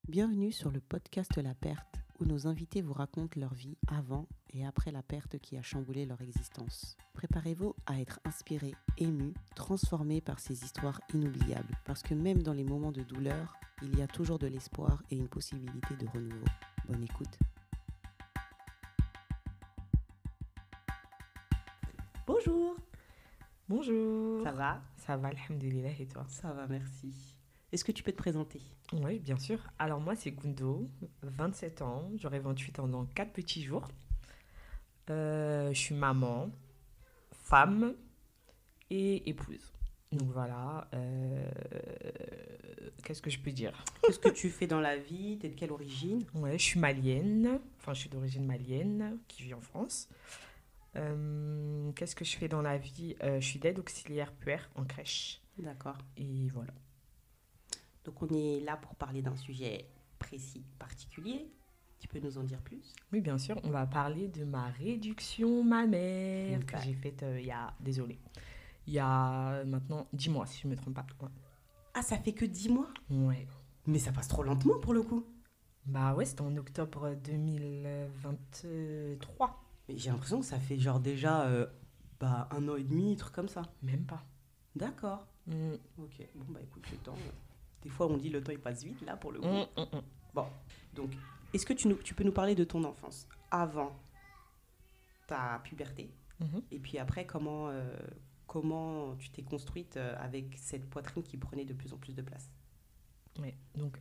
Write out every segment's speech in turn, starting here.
Bienvenue sur le podcast La Perte, où nos invités vous racontent leur vie avant et après la perte qui a chamboulé leur existence. Préparez-vous à être inspirés, émus, transformés par ces histoires inoubliables, parce que même dans les moments de douleur, il y a toujours de l'espoir et une possibilité de renouveau. Bonne écoute. Bonjour. Bonjour. Ça va? Ça va, alhamdoulilah, et toi? Ça va, merci. Est-ce que tu peux te présenter? Oui, bien sûr. Alors moi, c'est Gundo, 27 ans. J'aurai 28 ans dans 4 petits jours. Je suis maman, femme et épouse. Donc voilà. Qu'est-ce que je peux dire? Qu'est-ce que tu fais dans la vie? T'es de quelle origine? Ouais, je suis malienne. Enfin, je suis d'origine malienne, qui vit en France. Qu'est-ce que je fais dans la vie? Je suis d'aide auxiliaire puère en crèche. D'accord. Et voilà. Donc on est là pour parler d'un sujet précis, particulier. Tu peux nous en dire plus? Oui, bien sûr, on va parler de ma réduction mammaire Ok. que j'ai faite il y a maintenant 10 mois, si je ne me trompe pas. Ah, ça fait que 10 mois? Ouais. Mais ça passe trop lentement pour le coup. Bah ouais, c'était en octobre 2023. Mais j'ai l'impression que ça fait genre déjà un an et demi, truc comme ça. Même pas. D'accord. Mm, Ok. Bon, bah écoute, le temps. Des fois, on dit le temps il passe vite, là, pour le coup. mm. Bon. Donc, est-ce que tu peux nous parler de ton enfance avant ta puberté? Mhm. Et puis après, comment tu t'es construite avec cette poitrine qui prenait de plus en plus de place? Ouais. Donc,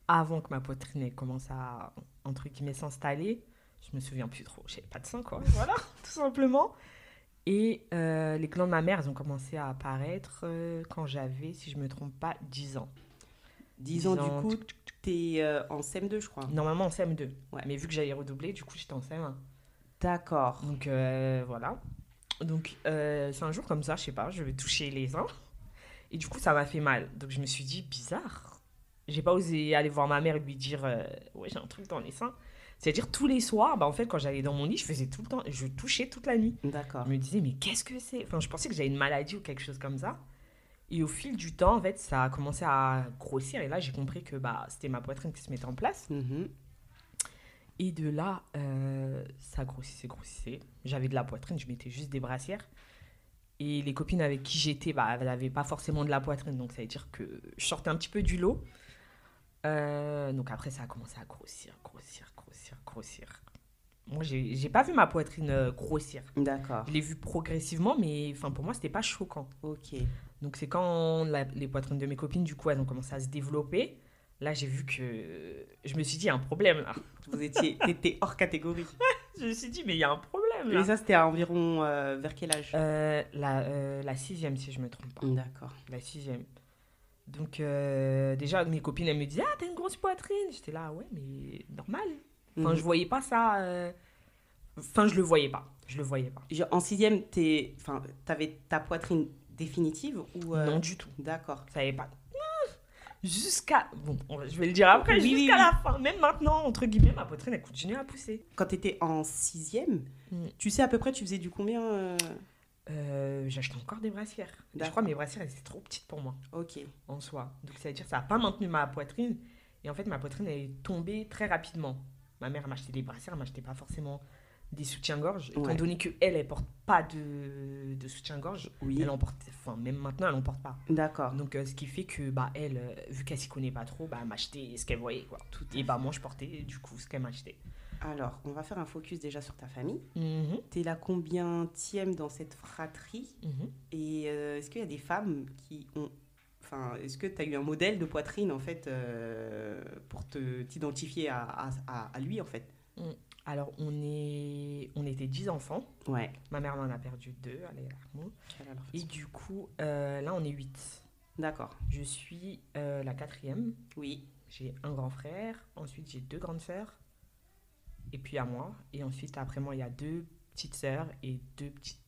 avant que ma poitrine elle commence à, entre guillemets, s'installer, je me souviens plus trop. J'avais pas de sein, quoi. Voilà, tout simplement. Et les glandes mammaires, elles ont commencé à apparaître quand j'avais, si je me trompe pas, 10 ans. 10 ans, du ans, coup, t'es en CM2, je crois. Normalement en CM2. Ouais. Mais vu que j'allais redoubler, du coup, j'étais en CM1. D'accord. Donc voilà. Donc c'est un jour comme ça, je sais pas, je vais toucher les seins. Et du coup, ça m'a fait mal. Donc je me suis dit, bizarre. J'ai pas osé aller voir ma mère et lui dire, ouais, j'ai un truc dans les seins. C'est-à-dire tous les soirs, bah en fait, quand j'allais dans mon lit, je faisais tout le temps, je touchais toute la nuit. D'accord. Je me disais, mais qu'est-ce que c'est? Enfin, je pensais que j'avais une maladie ou quelque chose comme ça. Et au fil du temps, en fait, ça a commencé à grossir. Et là, j'ai compris que bah, c'était ma poitrine qui se mettait en place. Mhm. Et de là, ça grossissait. J'avais de la poitrine, je mettais juste des brassières. Et les copines avec qui j'étais, bah, elles n'avaient pas forcément de la poitrine. Donc, ça veut dire que je sortais un petit peu du lot. Donc après, ça a commencé à grossir. Moi, j'ai pas vu ma poitrine grossir. D'accord. Je l'ai vue progressivement, mais pour moi, c'était pas choquant. Ok. Donc c'est quand les poitrines de mes copines, du coup, elles ont commencé à se développer. Là, j'ai vu que... Je me suis dit, il y a un problème, là. T'étais hors catégorie. Je me suis dit, mais il y a un problème, Et là. ça, c'était à environ vers quel âge? La sixième, si je me trompe pas. D'accord. La sixième. Donc, déjà, mes copines, elles me disaient, ah, t'as une grosse poitrine. J'étais là, ouais, mais normal. Mhm. Je voyais pas ça... je le voyais pas. Je le voyais pas. En sixième, t'avais ta poitrine définitive ou Non, du tout. D'accord. Ça savais pas. Jusqu'à... Bon, je vais le dire après, Oui, jusqu'à oui. la fin. Même maintenant, entre guillemets, ma poitrine, elle continue à pousser. Quand t'étais en sixième, Mm. tu sais à peu près, tu faisais du combien J'achetais encore des brassières. Je D'accord. crois que mes brassières, elles étaient trop petites pour moi, Ok. en soi. Donc, ça veut dire que ça n'a pas maintenu ma poitrine. Et en fait, ma poitrine, elle est tombée très rapidement. Ma mère m'achetait des brassières, elle m'achetait pas forcément des soutiens-gorge. Étant Ouais. donné qu'elle porte pas de soutien-gorge, Oui. elle en porte... même maintenant, elle en porte pas. D'accord. Donc, ce qui fait que, elle, vu qu'elle s'y connaît pas trop, elle m'achetait ce qu'elle voyait, quoi. Tout à Et fait. moi, je portais, du coup, ce qu'elle m'achetait. Alors, on va faire un focus déjà sur ta famille. Mhm, T'es la combientième dans cette fratrie? mhm. Et est-ce qu'il y a des femmes qui ont... Enfin, est-ce que tu as eu un modèle de poitrine, en fait, pour t'identifier à lui, en fait? Alors, on était 10 enfants. Ouais. Ma mère en a perdu 2 à l'Erasmus. Et du coup, là, on est 8. D'accord. Je suis la quatrième. Oui. J'ai un grand frère. Ensuite, j'ai 2 grandes sœurs. Et puis à moi. Et ensuite, après moi, il y a 2 petites sœurs et 2 petits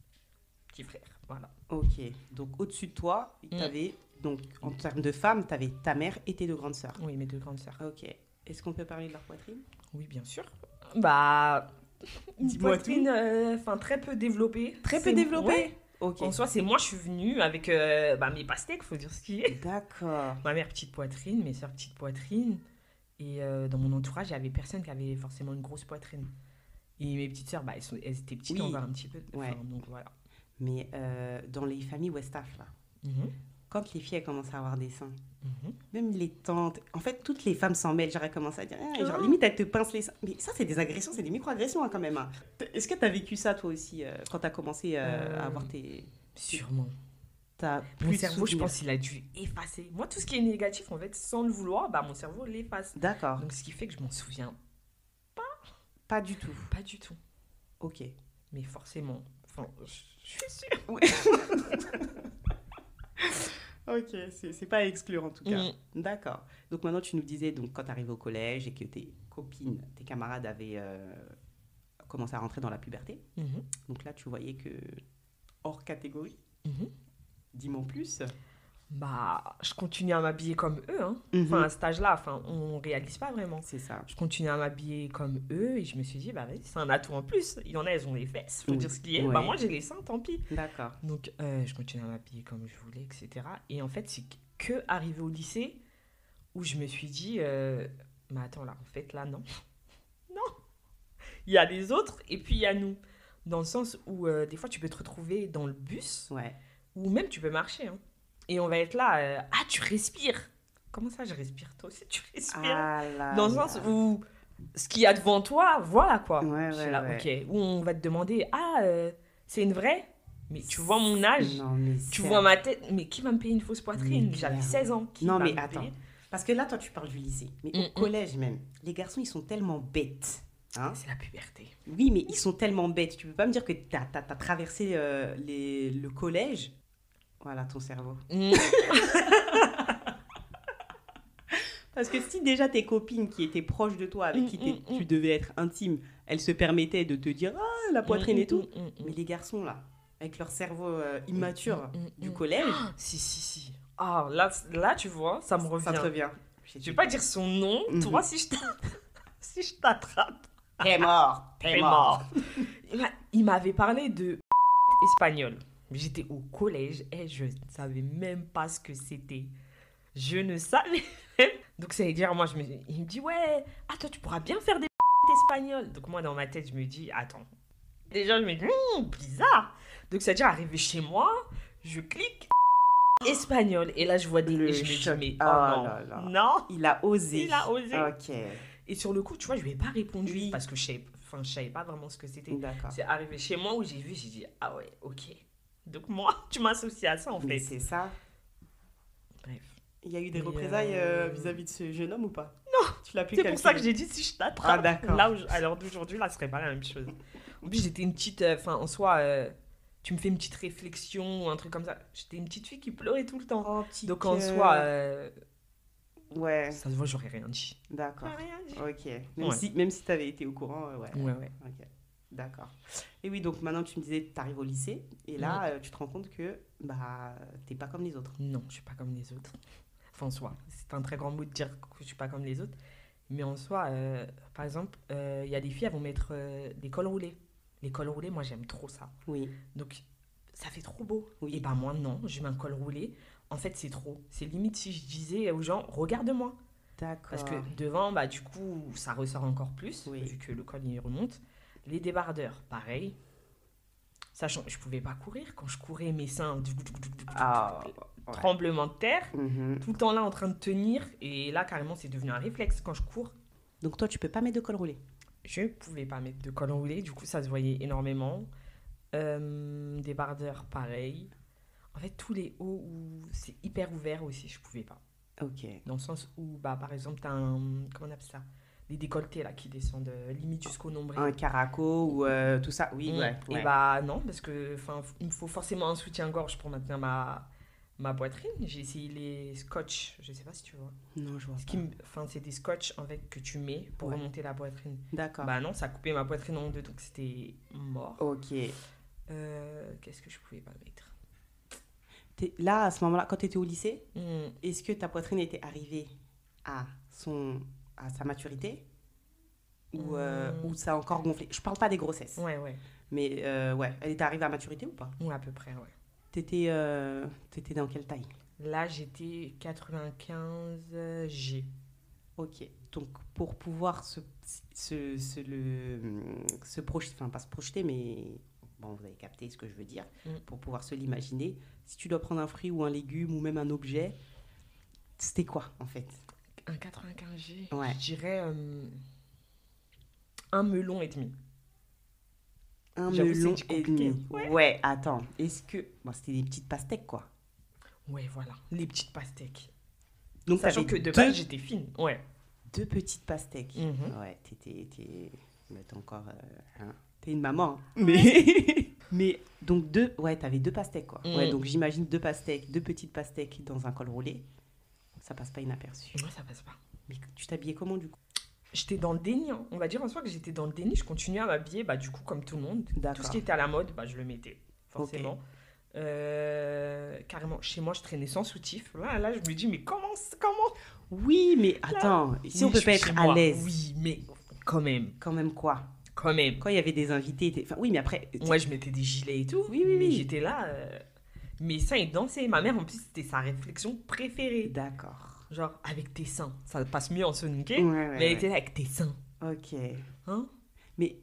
frères. Voilà. Ok. Donc, au-dessus de toi, t'avais... Donc, en termes de femmes, tu avais ta mère et tes deux grandes sœurs. Oui, mes 2 grandes sœurs. Ok. Est-ce qu'on peut parler de leur poitrine? Oui, bien sûr. Bah, une Dis-moi poitrine, très peu développée. Très peu développée? Ouais. Ok. En soi, c'est moi, je suis venue avec mes pastèques, faut dire ce qui est. D'accord. Ma mère, petite poitrine, mes soeurs, petite poitrine. Et dans mon entourage, il n'y avait personne qui avait forcément une grosse poitrine. Et mes petites sœurs, elles étaient petites Oui. encore un petit peu. Ouais. Donc voilà. Mais dans les familles Westaf, là, Mhm, quand les filles elles commencent à avoir des seins, mhm. même les tantes, en fait, toutes les femmes s'en mêlent. Genre, elles commencent à dire, ah, genre, Ah. limite, elles te pincent les seins. Mais ça, c'est des agressions, c'est des micro-agressions hein, quand même. Hein. Est-ce que tu as vécu ça, toi aussi, quand tu as commencé à avoir tes. Sûrement. T'as Mon plus de cerveau, je souvenirs. pense, il a dû effacer. Moi, tout ce qui est négatif, en fait, sans le vouloir, mon cerveau l'efface. D'accord. Donc, ce qui fait que je m'en souviens Pas du tout. pas du tout. Ok. Mais forcément. Enfin, je suis sûre. Ok, c'est pas à exclure en tout cas. Mm. D'accord. Donc maintenant, tu nous disais, donc, quand tu arrives au collège et que tes copines, tes camarades avaient commencé à rentrer dans la puberté. Mhm, Donc là, tu voyais que hors catégorie. mhm. Dis-moi en plus. Je continue à m'habiller comme eux. Hein. Mhm. Enfin, à cet âge-là, on réalise pas vraiment. C'est ça. Je continue à m'habiller comme eux et je me suis dit, vas-y, c'est un atout en plus. Il y en a, elles ont les fesses, faut Oui. dire ce qui est. Ouais. Moi, j'ai les seins, tant pis. D'accord. Donc, je continue à m'habiller comme je voulais, etc. Et en fait, c'est que arrivé au lycée où je me suis dit, mais attends, là, en fait, là, non. Non. Il y a les autres et puis il y a nous. Dans le sens où, des fois, tu peux te retrouver dans le bus Ouais. ou même tu peux marcher. Hein. Et on va être là, tu respires. Comment ça, je respire? Toi aussi, tu respires. Ah là Dans le là. sens où ce qu'il y a devant toi, voilà quoi. Ouais, Je suis ouais, là, ouais. ok. Où on va te demander, c'est une vraie? Mais tu vois mon âge, Non, mais tu c'est- vois ma tête, mais qui va me payer une fausse poitrine? Mais J'avais clairement. 16 ans. Qui Non, va mais me attends. payer? Parce que là, toi, tu parles du lycée. Mais au collège même, les garçons, ils sont tellement bêtes. Hein? C'est la puberté. Oui, mais ils sont tellement bêtes. Tu peux pas me dire que t'as traversé le collège. Voilà, ton cerveau. Mm. Parce que si déjà tes copines qui étaient proches de toi, avec qui tu devais être intime, elles se permettaient de te dire « Ah, la poitrine et tout ». Mais les garçons, là, avec leur cerveau immature du collège, Si. Ah, là, tu vois, ça me revient. ça te revient. Je vais pas dire son nom. Mhm. Toi, si je t'attrape, T'es mort, t'es mort. Il m'avait parlé de espagnol. J'étais au collège et je ne savais même pas ce que c'était. Je ne savais même. Donc ça veut dire, il me dit, ouais, toi tu pourras bien faire des espagnols. Donc moi dans ma tête, je me dis, attends. Déjà je me dis, bizarre. Donc ça veut dire, arrivé chez moi, je clique espagnol. Et là je vois des... Le et je me dis, choc. mais Oh non, là là. non. Il a osé. Il a osé. Ok, Et sur le coup, tu vois, je lui ai pas répondu Oui. parce que je savais pas vraiment ce que c'était. d'accord. C'est arrivé chez moi où j'ai dit, ah ouais, ok. Donc moi, tu m'associes à ça en Mais fait. c'est ça. Bref. Il y a eu des Mais, représailles vis-à-vis de ce jeune homme ou pas? Non. Tu l'as plus C'est pour ça que calculé. j'ai dit, si je t'attrape, Ah, d'accord. là, à l'heure d'aujourd'hui, là, ce serait pas la même chose. En plus, j'étais une petite, en soi, tu me fais une petite réflexion ou un truc comme ça. J'étais une petite fille qui pleurait tout le temps. Oh, petit Donc en cœur. soi, Ouais, ça se voit, j'aurais rien dit. d'accord. J'aurais rien dit. Ok. Même Ouais. si tu avais été au courant, ouais. Ouais. Ok. D'accord. Et oui, donc maintenant tu me disais, tu arrives au lycée et là tu te rends compte que t'es pas comme les autres. Non, je suis pas comme les autres. Enfin, en soi, c'est un très grand mot de dire que je suis pas comme les autres. Mais en soi, par exemple, il y a des filles, elles vont mettre des cols roulés. Les cols roulés, moi, j'aime trop ça. Oui. Donc, ça fait trop beau. Oui. Et moi, non, je mets un col roulé. En fait, c'est trop. C'est limite si je disais aux gens, regarde-moi. D'accord. Parce que devant, du coup, ça ressort encore plus, Oui. vu que le col, il remonte. Les débardeurs, pareil. Sachant que je pouvais pas courir. Quand je courais, mes seins, Ouais. tremblement de terre. Mhm. Tout le temps là en train de tenir. Et là, carrément, c'est devenu un réflexe. Quand je cours, Donc toi, tu peux pas mettre de col roulé. je pouvais pas mettre de col roulé. Du coup, ça se voyait énormément. Débardeurs, pareil. En fait, tous les hauts où c'est hyper ouvert aussi, je pouvais pas. Ok. Dans le sens où, par exemple, t'as un... Comment on appelle ça? Des décolletés là qui descendent limite jusqu'au nombril. Un caraco ou tout ça. Oui, ouais. Et non, parce que il me faut forcément un soutien-gorge pour maintenir ma poitrine. J'ai essayé les scotch, je sais pas si tu vois. Non, je vois C'est des scotch en fait que tu mets pour Ouais. remonter la poitrine. D'accord. Non, ça a coupé ma poitrine en deux, donc c'était mort. Ok. Qu'est-ce que je pouvais pas mettre? Là, à ce moment-là, quand tu étais au lycée, Hmm. est-ce que ta poitrine était arrivée à sa maturité ou ça a encore gonflé? Je parle pas des grossesses. Ouais, ouais. Mais ouais, elle était arrivée à maturité ou pas? Ouais, à peu près, ouais. T'étais dans quelle taille? Là, j'étais 95 G. Ok. Donc, pour pouvoir se projeter, enfin, pas se projeter, mais bon, vous avez capté ce que je veux dire, pour pouvoir se l'imaginer, si tu dois prendre un fruit ou un légume ou même un objet, c'était quoi en fait? Un 95 G. Ouais. Je dirais un melon et demi. Un J'avoue, melon c'est et compliqué. demi. Ouais. Ouais, attends. Est-ce que. Bon, c'était des petites pastèques, quoi. Ouais, voilà. Les petites pastèques. Donc, Sachant que de base, j'étais fine. Ouais. deux petites pastèques. Mhm. Ouais, mais t'es encore. Hein, t'es une maman. Hein. Mais donc, ouais, t'avais deux pastèques, quoi. Ouais, donc j'imagine deux pastèques, deux petites pastèques dans un col roulé. Ça passe pas inaperçu. Ouais, ça passe pas. Mais tu t'habillais comment, du coup? J'étais dans le déni. Hein. On va dire en soi que j'étais dans le déni. Je continuais à m'habiller, du coup, comme tout le monde. D'accord. Tout ce qui était à la mode, je le mettais, forcément. Carrément, chez moi, je traînais sans soutif. Là, je me dis, mais comment? Oui, mais attends, si on peut pas être à l'aise. Oui, mais quand même. Quand même quoi? Quand même. Quand il y avait des invités. Enfin, oui, mais après. Moi, je mettais des gilets et tout. Oui. Mais j'étais là. Mes seins, ils dansaient. Ma mère, en plus, c'était sa réflexion préférée. D'accord. Genre, avec tes seins. Ça passe mieux en soniqué. Ouais, mais elle était là avec tes seins. Ok. Hein? Mais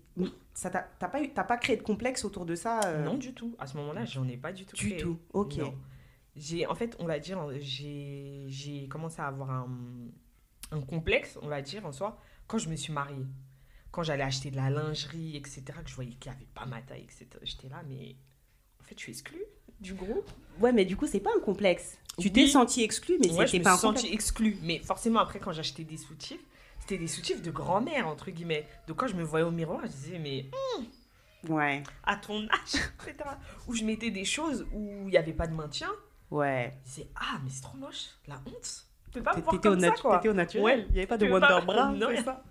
ça t'as pas créé de complexe autour de ça Non, du tout. À ce moment-là, j'en ai pas du tout créé. Du tout. Ok. Non. En fait, on va dire, j'ai commencé à avoir un complexe, on va dire, en soi, quand je me suis mariée. Quand j'allais acheter de la lingerie, etc., que je voyais qu'il n'y avait pas ma taille, etc., j'étais là, mais en fait, je suis exclue du groupe. Ouais, mais du coup, c'est pas un complexe. Tu t'es senti exclue, mais ouais, c'était pas un complexe. je me suis sentie exclue. Mais forcément, après, quand j'achetais des soutifs, c'était des soutifs de grand-mère, entre guillemets. Donc, quand je me voyais au miroir, je disais, mais ouais. À ton âge, etc. Où je mettais des choses où il n'y avait pas de maintien. Ouais. Je disais, mais c'est trop moche, la honte. Tu peux pas me voir comme ça, quoi. T'étais au naturel. Ouais. Il n'y avait pas de Wonder Bra, non, c'est ça?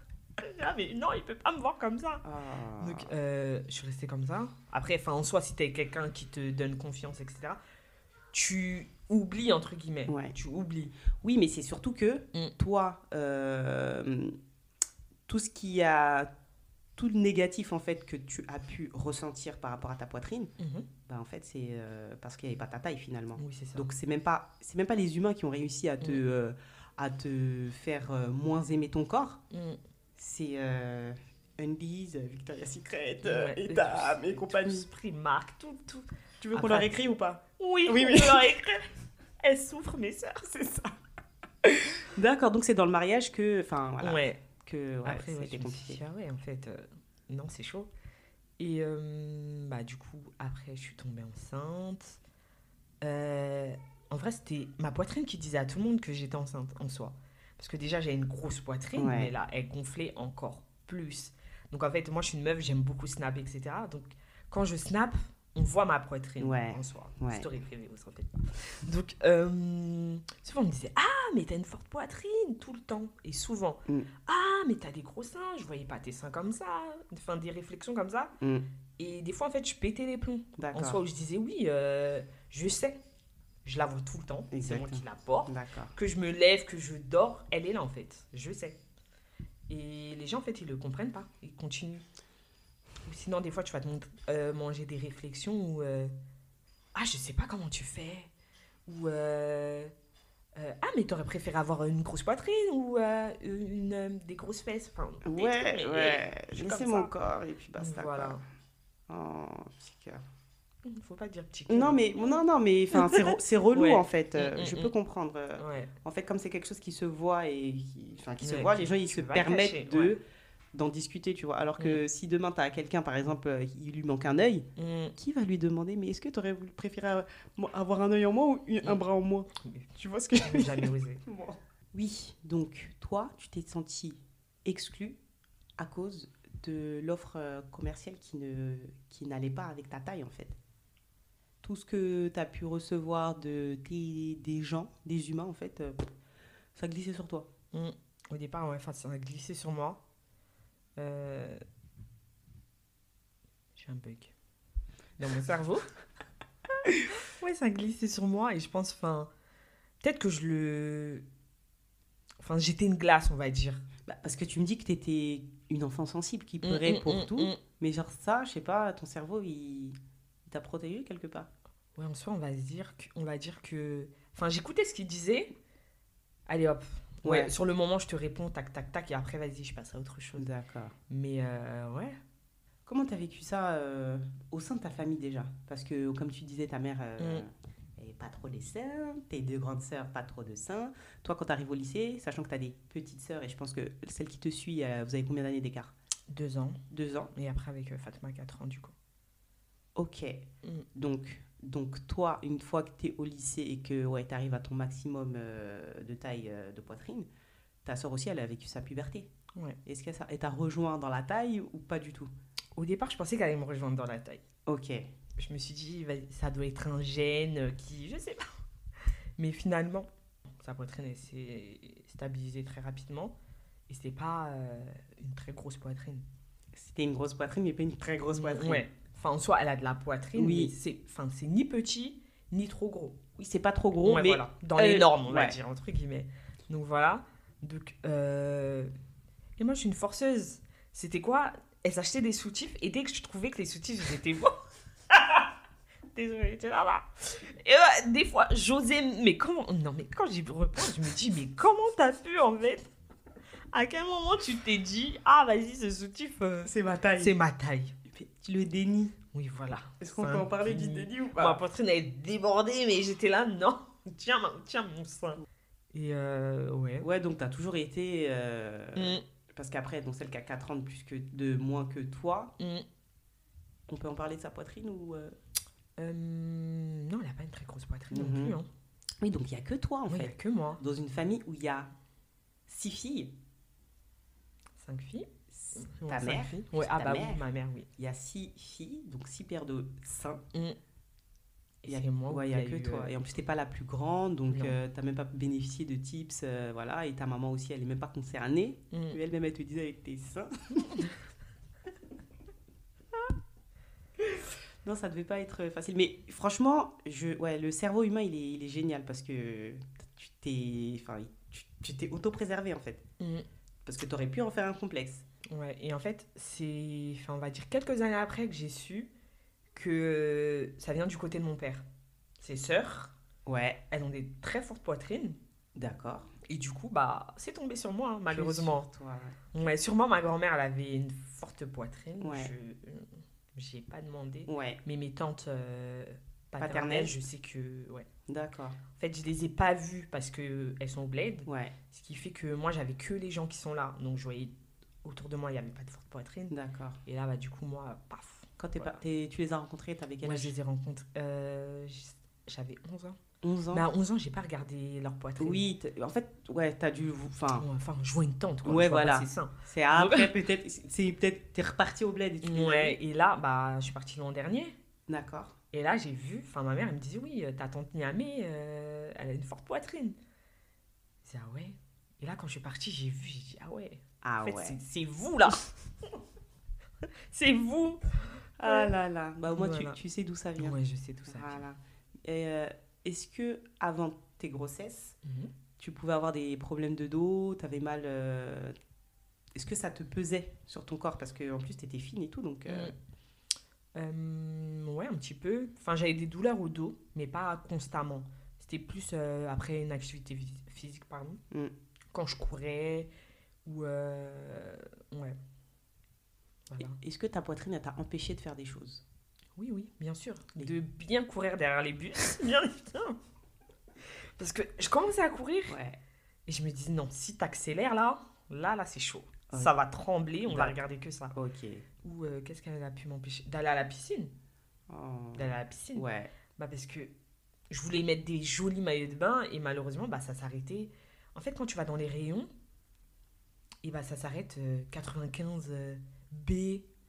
Mais non, il peut pas me voir comme ça. Donc, je suis restée comme ça. Après, en soi, si t'es quelqu'un qui te donne confiance, etc., tu oublies, entre guillemets. Ouais. Tu oublies. Oui, mais c'est surtout que toi, tout le négatif en fait que tu as pu ressentir par rapport à ta poitrine, en fait c'est parce qu'il n'y avait pas ta taille finalement. Oui, c'est ça. Donc c'est même pas les humains qui ont réussi à te faire moins aimer ton corps. C'est Undies, Victoria's Secret, Etam et compagnie. Primark, tout. Tu veux qu'on leur écrit ou pas? Oui. On leur écrit. Elles souffrent, mes sœurs, c'est ça. D'accord, donc c'est dans le mariage que, enfin voilà. Ouais. Après, c'était compliqué. En fait, non, c'est chaud. Et du coup, après, je suis tombée enceinte. En vrai, c'était ma poitrine qui disait à tout le monde que j'étais enceinte en soi. Parce que déjà, j'avais une grosse poitrine, mais là, elle gonflait encore plus. Donc, en fait, moi, je suis une meuf, j'aime beaucoup snap, etc. Donc, quand je snap, on voit ma poitrine en soi. Story privée, vous en faites pas. Donc, souvent, on me disait, mais t'as une forte poitrine tout le temps. Et souvent, mais t'as des gros seins, je voyais pas tes seins comme ça. Enfin, des réflexions comme ça. Et des fois, en fait, je pétais les plombs. En soi, où je disais, oui, je sais. Je la vois tout le temps. C'est moi qui la porte. Que je me lève, que je dors, elle est là, en fait. Je sais. Et les gens, en fait, ils le comprennent pas. Ils continuent. Ou sinon, des fois, tu vas te manger des réflexions où je sais pas comment tu fais. Ou mais t'aurais préféré avoir une grosse poitrine ou des grosses fesses. Enfin, c'est mon corps et puis basta. Voilà. Oh, petit cœur. Faut pas dire petit cœur. Non, mais c'est relou en fait. Je peux comprendre. En fait, comme c'est quelque chose qui se voit et les gens ils se permettent d'en discuter, tu vois. Alors que si demain tu as quelqu'un, par exemple, il lui manque un œil, qui va lui demander, mais est-ce que tu aurais préféré avoir un œil en moins ou un bras en moins? Tu vois ce que je jamais osé. Oui, donc toi, tu t'es senti exclu à cause de l'offre commerciale qui n'allait pas avec ta taille, en fait. Tout ce que tu as pu recevoir des gens, des humains, en fait, ça glissait sur toi. Au départ, ça a glissé sur moi. J'ai un bug dans mon cerveau. Ça a glissé sur moi et je pense, peut-être que j'étais une glace, on va dire. Parce que tu me dis que t'étais une enfant sensible qui pleurait pour tout. Mais genre ça, je sais pas, ton cerveau, il t'a protégé quelque part. Ouais, en soi, on va dire que... Enfin, j'écoutais ce qu'il disait. Allez, hop. Ouais, Ouais. sur le moment, je te réponds, tac, tac, tac, et après, vas-y, je passe à autre chose. D'accord. Mais ouais. Comment t'as vécu ça au sein de ta famille déjà? Parce que, comme tu disais, ta mère, elle est pas trop des seins, tes deux grandes sœurs, pas trop de seins. Toi, quand t'arrives au lycée, sachant que t'as des petites sœurs, et je pense que celle qui te suit, vous avez combien d'années d'écart? 2 ans. 2 ans. Et après, avec Fatma, 4 ans, du coup. Ok. Mm. Donc toi, une fois que tu es au lycée et que ouais, tu arrives à ton maximum de taille de poitrine, ta soeur aussi, elle a vécu sa puberté. Ouais. Est-ce qu'elle t'a rejoint dans la taille ou pas du tout? Au départ, je pensais qu'elle allait me rejoindre dans la taille. Ok. Je me suis dit, ça doit être un gène qui... Je sais pas. Mais finalement, sa poitrine, elle s'est stabilisée très rapidement. Et c'était pas une très grosse poitrine. C'était une grosse poitrine, mais pas une très grosse poitrine. Ouais. Enfin, en soi, elle a de la poitrine, Oui. mais c'est ni petit, ni trop gros. Oui, c'est pas trop gros, Ouais, mais voilà. Dans les normes, on va ouais. dire, entre guillemets. Donc voilà. Donc, et moi, je suis une forceuse. C'était quoi? Elle s'achetait des soutifs, et dès que je trouvais que les soutifs, ils étaient bons... Désolée, t'es là-bas. Et des fois, j'osais... Mais comment... Non, mais quand j'y repense, je me dis, mais comment t'as pu, en fait? À quel moment tu t'es dit, ah, vas-y, ce soutif, c'est ma taille. c'est ma taille? Le déni. Oui, voilà. Est-ce qu'on C'est peut un en parler du déni. déni ou Ma pas? poitrine, elle est débordée, mais j'étais là, non. Tiens, mon sein. Et ouais. Ouais, donc t'as toujours été... Mm, Parce qu'après, donc celle qui a 4 ans de moins que toi, mm. on peut en parler de sa poitrine ou... Non, elle n'a pas une très grosse poitrine non Mhm. plus. Hein. Oui, donc il n'y a que toi en Il n'y a fait. que moi. Dans une famille où il y a 6 filles, 5 filles. ta Ouais, cinq mère, filles. Ouais, ta ah bah mère. oui, ma mère, oui. Il y a 6 filles, donc 6 paires de seins. Mm. Il y a, C'est moi ouais, où il y a il y a que eu, toi. Et en plus, t'es pas la plus grande, donc Non. t'as même pas bénéficié de tips, voilà. Et ta maman aussi, elle est même pas concernée. Mm. Mais elle-même, elle te disait avec tes seins. Non, ça devait pas être facile. Mais franchement, ouais, le cerveau humain, il est génial parce que tu t'es auto-préservé en fait. Mm. Parce que t'aurais pu en faire un complexe. Ouais, et en fait, on va dire quelques années après que j'ai su que ça vient du côté de mon père. Ses sœurs, Ouais, elles ont des très fortes poitrines. d'accord. Et du coup, bah, c'est tombé sur moi, hein, malheureusement. Que sur toi, ouais. Ouais, sûrement ma grand-mère, elle avait une forte poitrine. Ouais. Je ai pas demandé. Ouais, Mais mes tantes Paternelles. paternelles, je sais que... Ouais. d'accord. En fait, je les ai pas vues parce qu'elles sont au bled. Ouais, Ce qui fait que moi, j'avais que les gens qui sont là. Donc, je voyais autour de moi, il n'y avait pas de forte poitrine. d'accord. Et là, bah, du coup, moi, paf. Quand Voilà. tu les as rencontrés, t'avais quel Moi, âge? je les ai rencontrés. J'avais 11 ans. 11 ans. Mais à 11 ans, j'ai pas regardé leur poitrine. Oui, en fait, ouais, t'as dû... Enfin, Ouais, enfin, je vois une tante, quoi. Ouais, Je vois voilà. pas ses seins. c'est après peut-être... T'es reparti au bled et tu les as vus. Ouais, et là, bah, je suis partie l'an dernier. D'accord. Et là, j'ai vu, enfin, ma mère, elle me disait, oui, ta tante Niamé, elle a une forte poitrine. Je disais, ah ouais. Et là, quand je suis partie, j'ai vu, j'ai dit, ah ouais. Ah En fait, ouais. c'est vous, là. C'est vous. Ah là là. Bah, au moins, Voilà. tu sais d'où ça vient. Ouais, je sais tout ça. Voilà. Et est-ce que avant tes grossesses, Mhm. tu pouvais avoir des problèmes de dos, t'avais mal est-ce que ça te pesait sur ton corps parce que en plus t'étais fine et tout donc Ouais, un petit peu. Enfin, j'avais des douleurs au dos, mais pas constamment. C'était plus après une activité physique, pardon. Mm. Quand je courais ou... ouais, voilà. Est-ce que ta poitrine elle t'a empêché de faire des choses? Oui, oui, bien sûr. Oui. De bien courir derrière les bus, bien évidemment. Parce que je commençais à courir Ouais. et je me disais, non, si t'accélères là, c'est chaud. Ouais. Ça va trembler, on va D'accord. regarder que ça. Ok. Ou qu'est-ce qu'elle a pu m'empêcher? D'aller à la piscine. Oh. D'aller à la piscine. Ouais. Bah parce que je voulais mettre des jolis maillots de bain et malheureusement, bah ça s'arrêtait. En fait, quand tu vas dans les rayons, et bah ça s'arrête 95 B,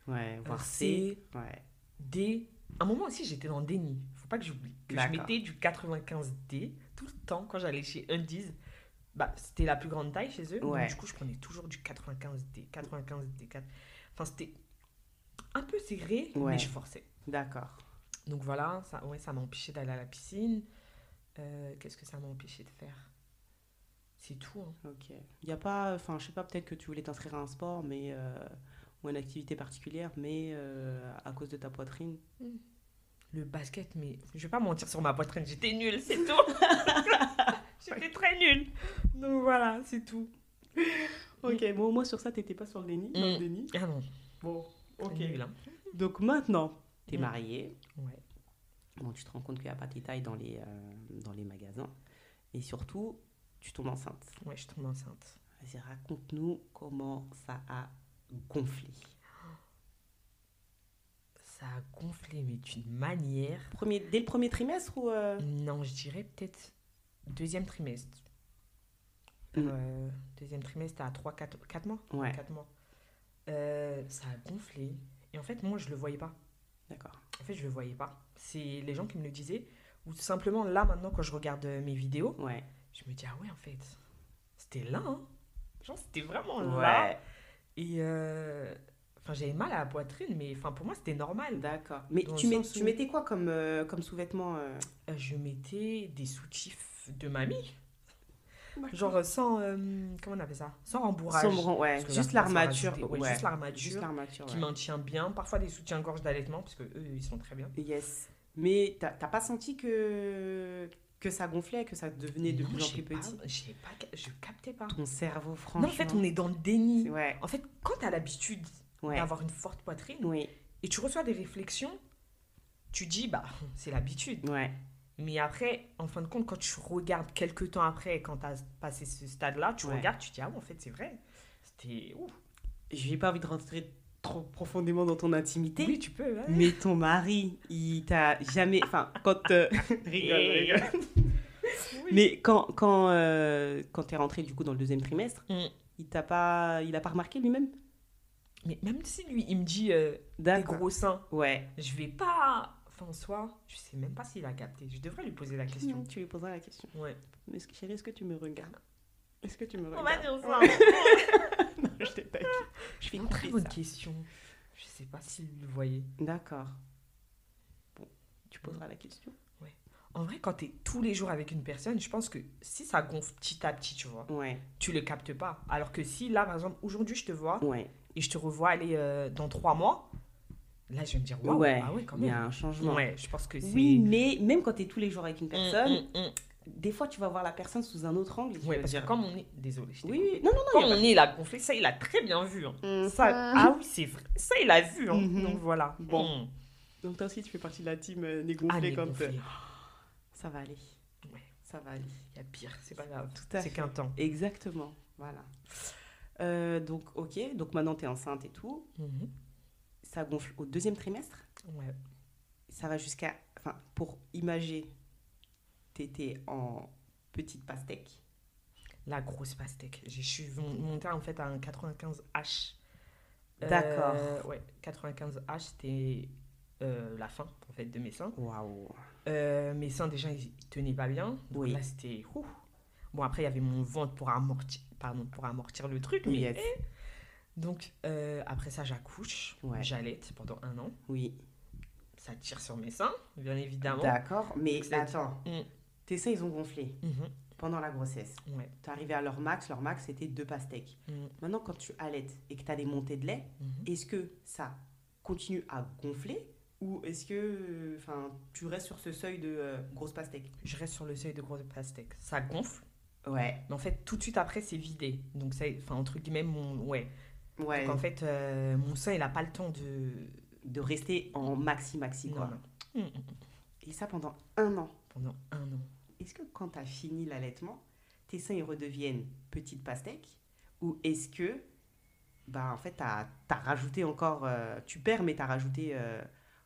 Ouais. Voir C, C. Ouais. D. À un moment aussi, j'étais dans le déni. Faut pas que j'oublie. Que je D'accord. mettais du 95D tout le temps quand j'allais chez Undies. Bah, c'était la plus grande taille chez eux. Ouais. Donc, du coup, je prenais toujours du 95D, 95D. Enfin, c'était un peu serré, Ouais. mais je forçais. D'accord. Donc voilà, ça m'a empêché d'aller à la piscine. Qu'est-ce que ça m'a empêché de faire? C'est tout, hein. Ok. Il n'y a pas, enfin, je sais pas, peut-être que tu voulais t'inscrire à un sport, mais ou une activité particulière, mais à cause de ta poitrine. Mm. Le basket, mais je vais pas mentir sur ma poitrine, j'étais nulle, c'est tout. J'étais très nulle. Donc voilà, c'est tout. Ok, bon, au moins sur ça, t'étais pas sur le déni, dans le Mm. déni. Ah non, Bon, ok. nul, hein. Donc maintenant, t'es Mm. mariée. Ouais. Bon, tu te rends compte qu'il n'y a pas tes tailles dans les magasins. Et surtout, tu tombes enceinte. Ouais, je tombe enceinte. Vas-y, raconte-nous comment ça a gonflé. Ça a gonflé, mais d'une manière. Dès le premier trimestre ou Non, je dirais peut-être deuxième trimestre. Mm. Deuxième trimestre à 4 mois. Ouais, 4 mois. Ça a gonflé. Et en fait, moi, je le voyais pas. d'accord. En fait, je le voyais pas. C'est les gens qui me le disaient. Ou tout simplement, là, maintenant, quand je regarde mes vidéos, Ouais. je me dis, ah ouais, en fait, c'était là, hein. Genre, c'était vraiment là. Ouais, Et enfin, j'avais mal à la poitrine, mais enfin, pour moi, c'était normal. d'accord. Mais Dans le tu, sens tu où mettais quoi comme sous-vêtement je mettais des soutifs de mamie. D'accord. Genre sans. Comment on appelle ça? Sans rembourrage. Sombre, ouais. Parce que Juste là, faut l'armature. rajouter- ouais, Ouais. juste l'armature Juste l'armature, qui ouais. maintient bien. Parfois des soutiens-gorge d'allaitement, parce que eux, ils sont très bien. Yes. Mais t'as pas senti que ça gonflait, que ça devenait de Non, plus en j'ai plus pas, petit? je captais pas. Ton cerveau, Non, en fait, franchement. on est dans le déni. Ouais, En fait, quand tu as l'habitude ouais. d'avoir une forte poitrine Oui, et tu reçois des réflexions, tu dis, bah, c'est l'habitude. ouais. Mais après, en fin de compte, quand tu regardes quelques temps après, quand tu as passé ce stade-là, tu Ouais. regardes, tu te dis, ah ouais, en fait, c'est vrai. C'était ouf. J'ai pas envie de rentrer trop profondément dans ton intimité. Oui, tu peux. Ouais. Mais ton mari, il t'a jamais. Enfin, quand. Rigole. Oui. Mais quand t'es rentré du coup dans le deuxième trimestre, Mm. il a pas remarqué lui-même? Mais même si lui, il me dit des D'accord. gros seins, Ouais. je vais pas. Enfin, en soi, je sais même pas s'il a capté. Je devrais lui poser la question. Tu lui poseras la question. Ouais. Mais chérie, est-ce que tu me regardes? Est-ce que tu me On va regardes? dire ça. Non, je t'ai pas dit. Je fais Une très couper bonne ça. question. Je sais pas s'il le voyait. D'accord. Bon, tu poseras la question. En vrai, quand t'es tous les jours avec une personne, je pense que si ça gonfle petit à petit, tu vois, Ouais, tu le captes pas. Alors que si là, par exemple, aujourd'hui, je te vois ouais. et je te revois aller dans 3 mois, là, je vais me dire, waouh, Ouais, ah ouais, quand il y même. a un changement. Ouais, je pense que c'est. Oui, mais même quand tu es tous les jours avec une personne, Mm, mm, des fois tu vas voir la personne sous un autre angle. et tu Ouais, vas parce dire, que comme on est. Désolée, je t'ai oui, coupé. oui, non, non, non. Comme y a on est, il a gonflé, ça, il a très bien vu. Hein. pas- Ça, ah oui, c'est vrai. Ça, il a vu. Hein. Mhm. Donc voilà. Bon. Mm. Donc toi aussi tu fais partie de la team Ah, dégonflée mais quand gonflé. ça va aller. Ouais. Ça va aller. Il y a pire, c'est pas grave. Tout à C'est fait. qu'un temps. Exactement. Voilà. Donc ok, donc maintenant tu es enceinte et tout. Mhm. Ça gonfle au deuxième trimestre. Ouais. Ça va jusqu'à... Enfin, pour imager, t'étais en petite pastèque. La grosse pastèque. Je suis montée en fait à un 95H. D'accord. Ouais, 95H, c'était la fin en fait de mes seins. Waouh. Mes seins déjà ils tenaient pas bien. Donc Oui. là c'était. Ouh. Bon après il y avait mon ventre pour amortir le truc. Mais, Yes. donc après ça j'accouche. Ouais. J'allaite pendant 1 an. Oui. Ça tire sur mes seins, bien évidemment. D'accord, mais Donc, ça- attends. Mm. Tes seins, ils ont gonflé Mhm. pendant la grossesse. Ouais. T'es arrivé à leur max c'était 2 pastèques. Mm. Maintenant, quand tu allaites et que t'as des montées de lait, Mhm. est-ce que ça continue à gonfler ou est-ce que tu restes sur ce seuil de grosse pastèque? Je reste sur le seuil de grosse pastèque. Ça gonfle. Ouais, Mais en fait, tout de suite après, c'est vidé. Donc, ça, enfin, entre guillemets, ouais. Donc, en fait, mon sein, il n'a pas le temps De rester en maxi, quoi. Non, non. Et ça pendant 1 an. Pendant 1 an. Est-ce que quand tu as fini l'allaitement, tes seins ils redeviennent petites pastèques ou est-ce que en fait tu as rajouté encore tu perds mais tu as rajouté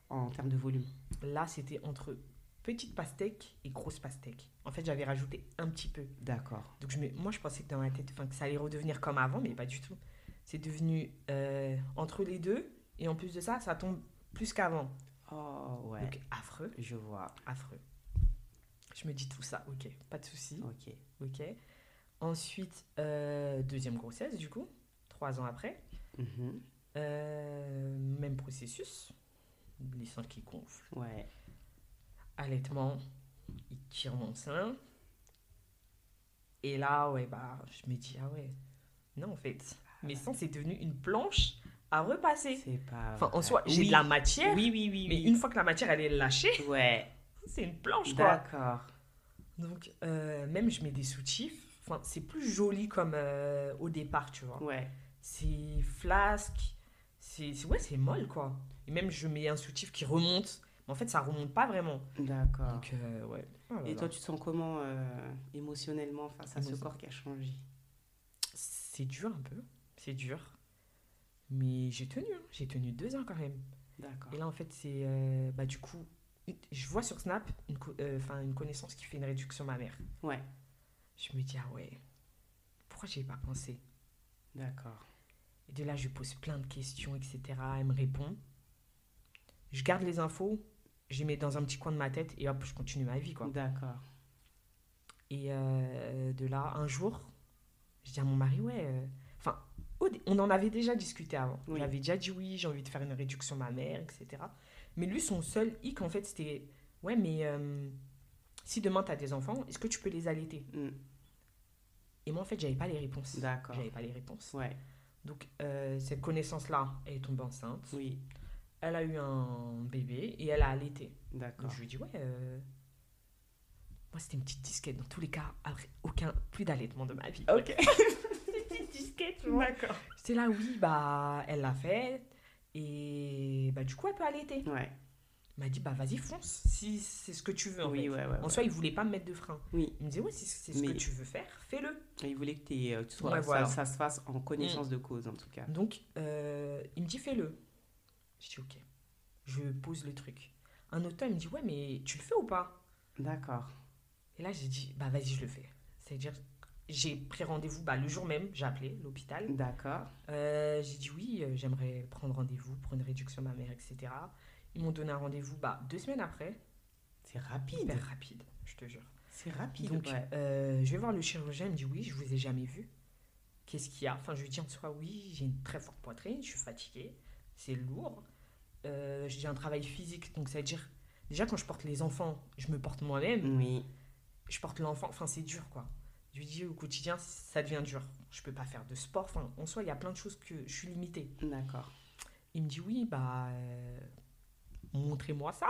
en termes de volume? Là, c'était entre petite pastèque et grosse pastèque. En fait, j'avais rajouté un petit peu. D'accord. Donc, moi, je pensais que dans ma tête, que ça allait redevenir comme avant, mais pas du tout. C'est devenu entre les deux. Et en plus de ça, ça tombe plus qu'avant. Oh ouais. Donc, affreux. Je vois. Affreux. Je me dis tout ça. Ok, pas de souci. Ok. Ok. Ensuite, deuxième grossesse, du coup, 3 ans après. Mhm. Même processus. Les seins qui gonflent. Ouais. Allaitement, il tire mon sein. Et là, ouais, bah, je me dis, ah ouais, non, en fait, mes seins, c'est devenu une planche à repasser. C'est pas Enfin, en vrai. soi, j'ai de la matière, Oui, oui, oui, mais oui. une fois que la matière, elle est lâchée, Ouais, c'est une planche, quoi. d'accord. Donc, même, je mets des soutifs. Enfin, c'est plus joli comme au départ, tu vois. Ouais, C'est flasque, ouais, c'est molle, quoi. Et même, je mets un soutif qui remonte. Mais en fait, ça remonte pas vraiment. d'accord. Donc, ouais. Oh là Et toi, là. tu te sens comment émotionnellement face à ce corps qui a changé? C'est dur un peu. C'est dur. Mais j'ai tenu, hein. J'ai tenu 2 ans quand même. D'accord. Et là, en fait, c'est. Bah, du coup, je vois sur Snap une connaissance qui fait une réduction mammaire. Ouais, Je me dis, ah ouais, pourquoi j'y ai pas pensé? d'accord. Et de là, je lui pose plein de questions, etc. Elle me répond. Je garde les infos, je les mets dans un petit coin de ma tête et hop, je continue ma vie, quoi. D'accord. Et de là, un jour, je dis à mon mari, ouais. Enfin, on en avait déjà discuté avant. Oui. J'avais déjà dit oui, j'ai envie de faire une réduction mammaire, etc. Mais lui, son seul hic, en fait, c'était, ouais, mais si demain tu as des enfants, est-ce que tu peux les allaiter? Mm. Et moi, en fait, j'avais pas les réponses. D'accord. J'avais pas les réponses. Ouais, Donc, cette connaissance-là, elle est tombée enceinte. oui, Elle a eu un bébé et elle a allaité. Donc, d'accord. je lui ai dit, ouais, moi, c'était une petite disquette. Dans tous les cas, après, plus d'allaitement de ma vie. Ok. C'était une petite disquette, tu vois. D'accord. J'étais là, oui, bah, elle l'a fait. Et bah, du coup, elle peut allaiter. Ouais. Il m'a dit, bah, vas-y, fonce, si c'est ce que tu veux, en Oui, fait. ouais, ouais, En ouais. soi, il voulait pas me mettre de frein. Oui, Il me disait, ouais, si c'est ce mais que tu veux faire, fais-le. il voulait que tu sois, Ouais, voilà. ça se fasse en connaissance de cause, en tout cas. Donc, il me dit, fais-le. Je dis, ok. Je pose le truc. Un autre temps, il me dit, ouais, mais tu le fais ou pas? D'accord. Et là, j'ai dit, bah, vas-y, je le fais. C'est-à-dire, j'ai pris rendez-vous bah, le jour même, j'ai appelé l'hôpital. D'accord. J'ai dit oui, j'aimerais prendre rendez-vous pour une réduction mammaire, etc. Ils m'ont donné un rendez-vous 2 semaines après. C'est rapide. Hyper rapide, je te jure. C'est rapide, Donc, ouais. je vais voir le chirurgien, il me dit oui, je vous ai jamais vu. Qu'est-ce qu'il y a? Enfin, je lui dis en soi oui, j'ai une très forte poitrine, je suis fatiguée, c'est lourd. J'ai un travail physique, donc ça veut dire, déjà quand je porte les enfants, je me porte moi-même. Oui, Je porte l'enfant, enfin c'est dur quoi. Je lui dis au quotidien, ça devient dur. Je peux pas faire de sport, enfin en soi, il y a plein de choses que je suis limitée. d'accord. Il me dit oui, bah montrez-moi ça.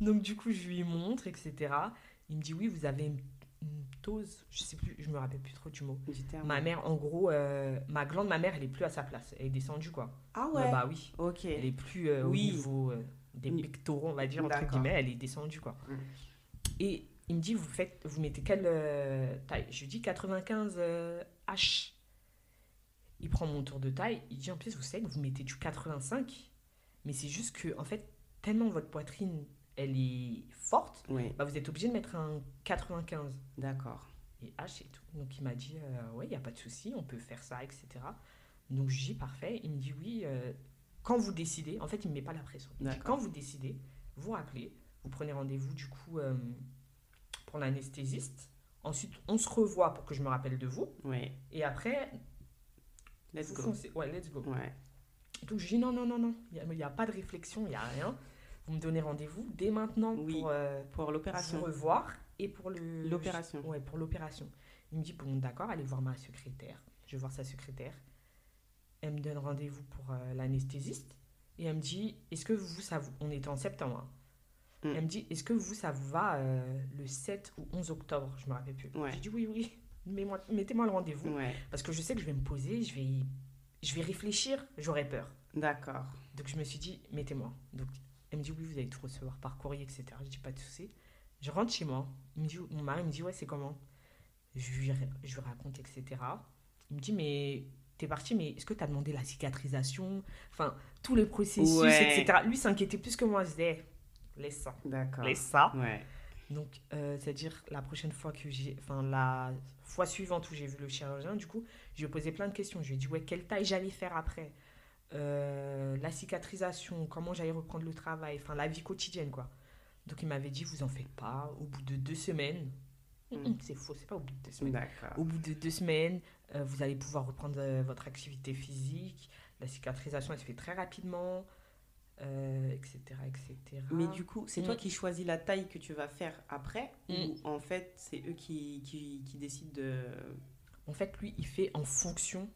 Donc du coup, je lui montre, etc. Il me dit oui, vous avez une ptose, je sais plus, je me rappelle plus trop du mot. Du terme. Ma mère, en gros, ma glande mammaire, elle est plus à sa place, elle est descendue quoi. Ah ouais. Bah oui, Ok. elle est plus au Oui. niveau des pectoraux, on va dire entre D'accord. guillemets, elle est descendue quoi. Mm. Et il me dit, vous mettez quelle taille? Je lui dis 95 H. Il prend mon tour de taille, il dit en plus, vous savez que vous mettez du 85, mais c'est juste que, en fait, tellement votre poitrine, elle est forte, Oui, bah vous êtes obligé de mettre un 95. d'accord. Et H et tout. Donc il m'a dit, ouais, il n'y a pas de souci, on peut faire ça, etc. Donc je dis, parfait. Il me dit, oui, quand vous décidez, en fait, il ne me met pas la pression. Il me dit, D'accord. quand vous décidez, vous rappelez, vous prenez rendez-vous, du coup, pour l'anesthésiste. Ensuite, on se revoit pour que je me rappelle de vous. Oui, Et après, let's vous go. foncez. Ouais, let's go. Ouais, Donc je dis non, non, non, non. Il n'y a pas de réflexion, il n'y a rien. Vous me donnez rendez-vous dès maintenant Oui, pour vous l'opération. revoir et pour L'opération. Ouais, pour l'opération. Il me dit, bon, d'accord, allez voir ma secrétaire. Je vais voir sa secrétaire. Elle me donne rendez-vous pour l'anesthésiste. Et elle me dit, est-ce que vous, on était en septembre. Hein. Mm. Elle me dit, est-ce que vous, ça vous va le 7 ou 11 octobre? Je me rappelle plus. Ouais. J'ai dit, oui, oui, mettez-moi le rendez-vous. Ouais, Parce que je sais que je vais me poser, je vais réfléchir, j'aurai peur. d'accord. Donc je me suis dit, mettez-moi. Donc elle me dit, oui, vous allez tout recevoir par courrier, etc. Je dis, pas de souci. Je rentre chez moi. Mon mari me dit, ouais, c'est comment? Je lui raconte, etc. Il me dit, mais t'es parti, mais est-ce que t'as demandé la cicatrisation? Enfin, tous les processus, Ouais. etc. Lui s'inquiétait plus que moi. Je disais, laisse ça. D'accord. Laisse ça. Ouais, Donc, c'est-à-dire la prochaine fois la fois suivante où j'ai vu le chirurgien, du coup, je lui ai posé plein de questions. Je lui ai dit, ouais, quelle taille j'allais faire après? La cicatrisation, comment j'allais reprendre le travail, enfin, la vie quotidienne, quoi. Donc, il m'avait dit, vous en faites pas, au bout de 2 semaines, c'est faux, c'est pas au bout de 2 semaines. d'accord. Au bout de 2 semaines, vous allez pouvoir reprendre votre activité physique. La cicatrisation, elle se fait très rapidement. etc., etc. Mais du coup, c'est toi Mm. qui choisis la taille que tu vas faire après Mm. ou en fait, c'est eux qui décident de... En fait, lui, il fait en fonction.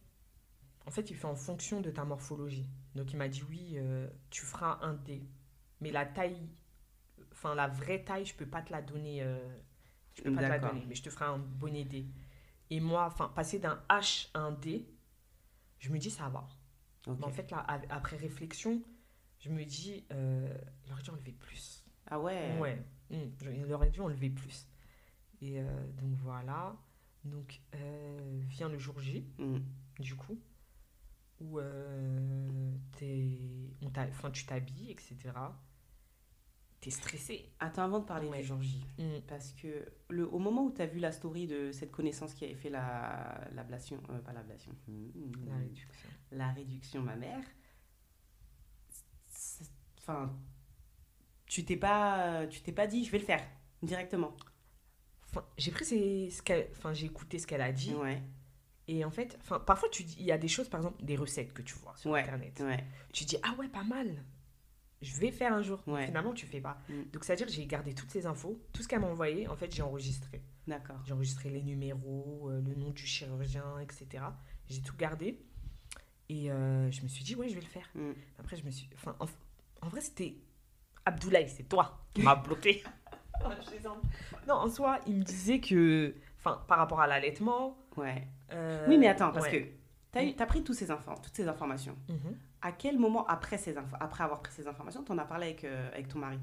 En fait, il fait en fonction de ta morphologie. Donc, il m'a dit oui, tu feras un D. Mais la taille, enfin la vraie taille, je peux pas te la donner. Je peux pas te la D'accord. donner, mais je te ferai un bonnet D. Et moi, enfin, passer d'un H à un D, je me dis ça va. Ok. Mais en fait, là, après réflexion, je me dis, il aurait dû enlever plus. Ah ouais. Ouais, il aurait dû enlever plus. Et donc voilà. Donc vient le jour J, Mm. du coup, où enfin, tu t'habilles, etc. T'es stressé. Attends, avant de parler du Ouais. jour J, Mm. parce que au moment où tu as vu la story de cette connaissance qui avait fait l'ablation, pas l'ablation, La réduction. la réduction mammaire, enfin, tu t'es pas dit je vais le faire directement. Enfin, j'ai écouté ce qu'elle a dit. Ouais, Et en fait, enfin, parfois, il y a des choses, par exemple, des recettes que tu vois sur ouais, Internet. ouais, Tu dis, ah ouais, pas mal. Je vais faire un jour. ouais. Finalement, tu fais pas. Mm. Donc, c'est-à-dire que j'ai gardé toutes ces infos. Tout ce qu'elle m'a envoyé, en fait, j'ai enregistré. D'accord. J'ai enregistré les numéros, le nom du chirurgien, etc. J'ai tout gardé. Et je me suis dit, ouais, je vais le faire. Mm. Après, je me suis. Enfin, en vrai, c'était Abdoulaye, c'est toi qui m'as bloqué. Non, en soi, il me disait que. Enfin, par rapport à l'allaitement. Ouais. Oui, mais attends, parce ouais. que t'as pris toutes ces informations. Mhm. À quel moment, après avoir pris ces informations, t'en as parlé avec ton mari?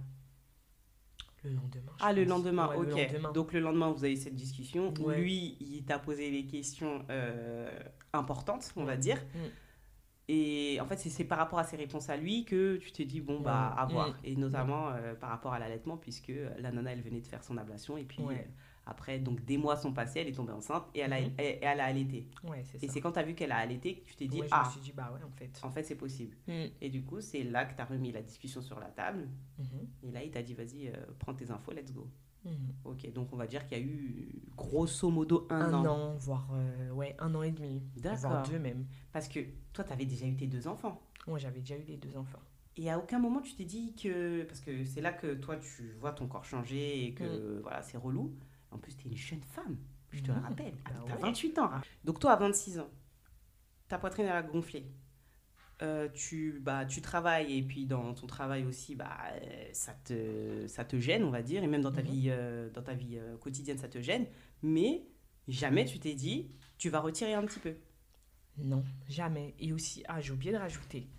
Le lendemain. Ah, je le pense. lendemain, Ouais, ok. le lendemain. Donc le lendemain, vous avez cette discussion où Ouais. lui, il t'a posé les questions importantes, on va Ouais. dire. Mm. Et en fait, c'est par rapport à ses réponses à lui que tu t'es dit, bon, bah, Ouais. à voir. Mm. Et notamment par rapport à l'allaitement, puisque la nana, elle venait de faire son ablation. Et puis Ouais. après, donc des mois sont passés, elle est tombée enceinte et Mhm. elle a allaité. Ouais, c'est Et ça. c'est quand t'as vu qu'elle a allaité que tu t'es dit, Ouais, je me ah, suis dit, bah ouais, en fait. en fait, c'est possible. Mm. Et du coup, c'est là que t'as remis la discussion sur la table. Mhm. Et là, il t'a dit, vas-y, prends tes infos, let's go. Mhm. Ok, donc on va dire qu'il y a eu grosso modo un Un an. an, voire ouais, 1 an et demi. D'accord. Voire 2 même. Parce que toi, t'avais déjà eu tes 2 enfants. Moi, j'avais déjà eu les 2 enfants. Et à aucun moment, tu t'es dit que... Parce que c'est là que toi, tu vois ton corps changer et que voilà, c'est relou. En plus, t'es une jeune femme, je te le rappelle. Bah T'as ouais. 28 ans. Donc toi, à 26 ans, ta poitrine, elle a gonflé. Tu travailles et puis dans ton travail aussi, ça te gêne, on va dire. Et même dans ta Mhm. vie quotidienne, ça te gêne. Mais jamais tu t'es dit, tu vas retirer un petit peu. Non, jamais. Et aussi, j'ai oublié de rajouter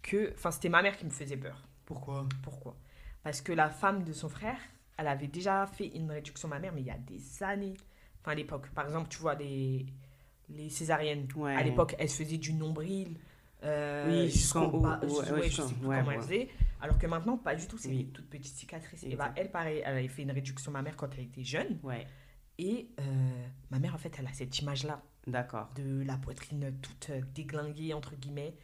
que, enfin, c'était ma mère qui me faisait peur. Pourquoi? Pourquoi? Parce que la femme de son frère, elle avait déjà fait une réduction mammaire, mais il y a des années. Enfin, à l'époque. Par exemple, tu vois, les césariennes. Ouais. À l'époque, elles se faisaient du nombril. Oui, jusqu'au bas. ouais, Je sais plus ouais, comment ouais. elles faisaient. Alors que maintenant, pas du tout. C'est Oui. des toutes petites cicatrices. Et Exact. elle, pareil, elle avait fait une réduction mammaire quand elle était jeune. Ouais, Et ma mère, en fait, elle a cette image-là d'accord. de la poitrine toute déglinguée, entre guillemets.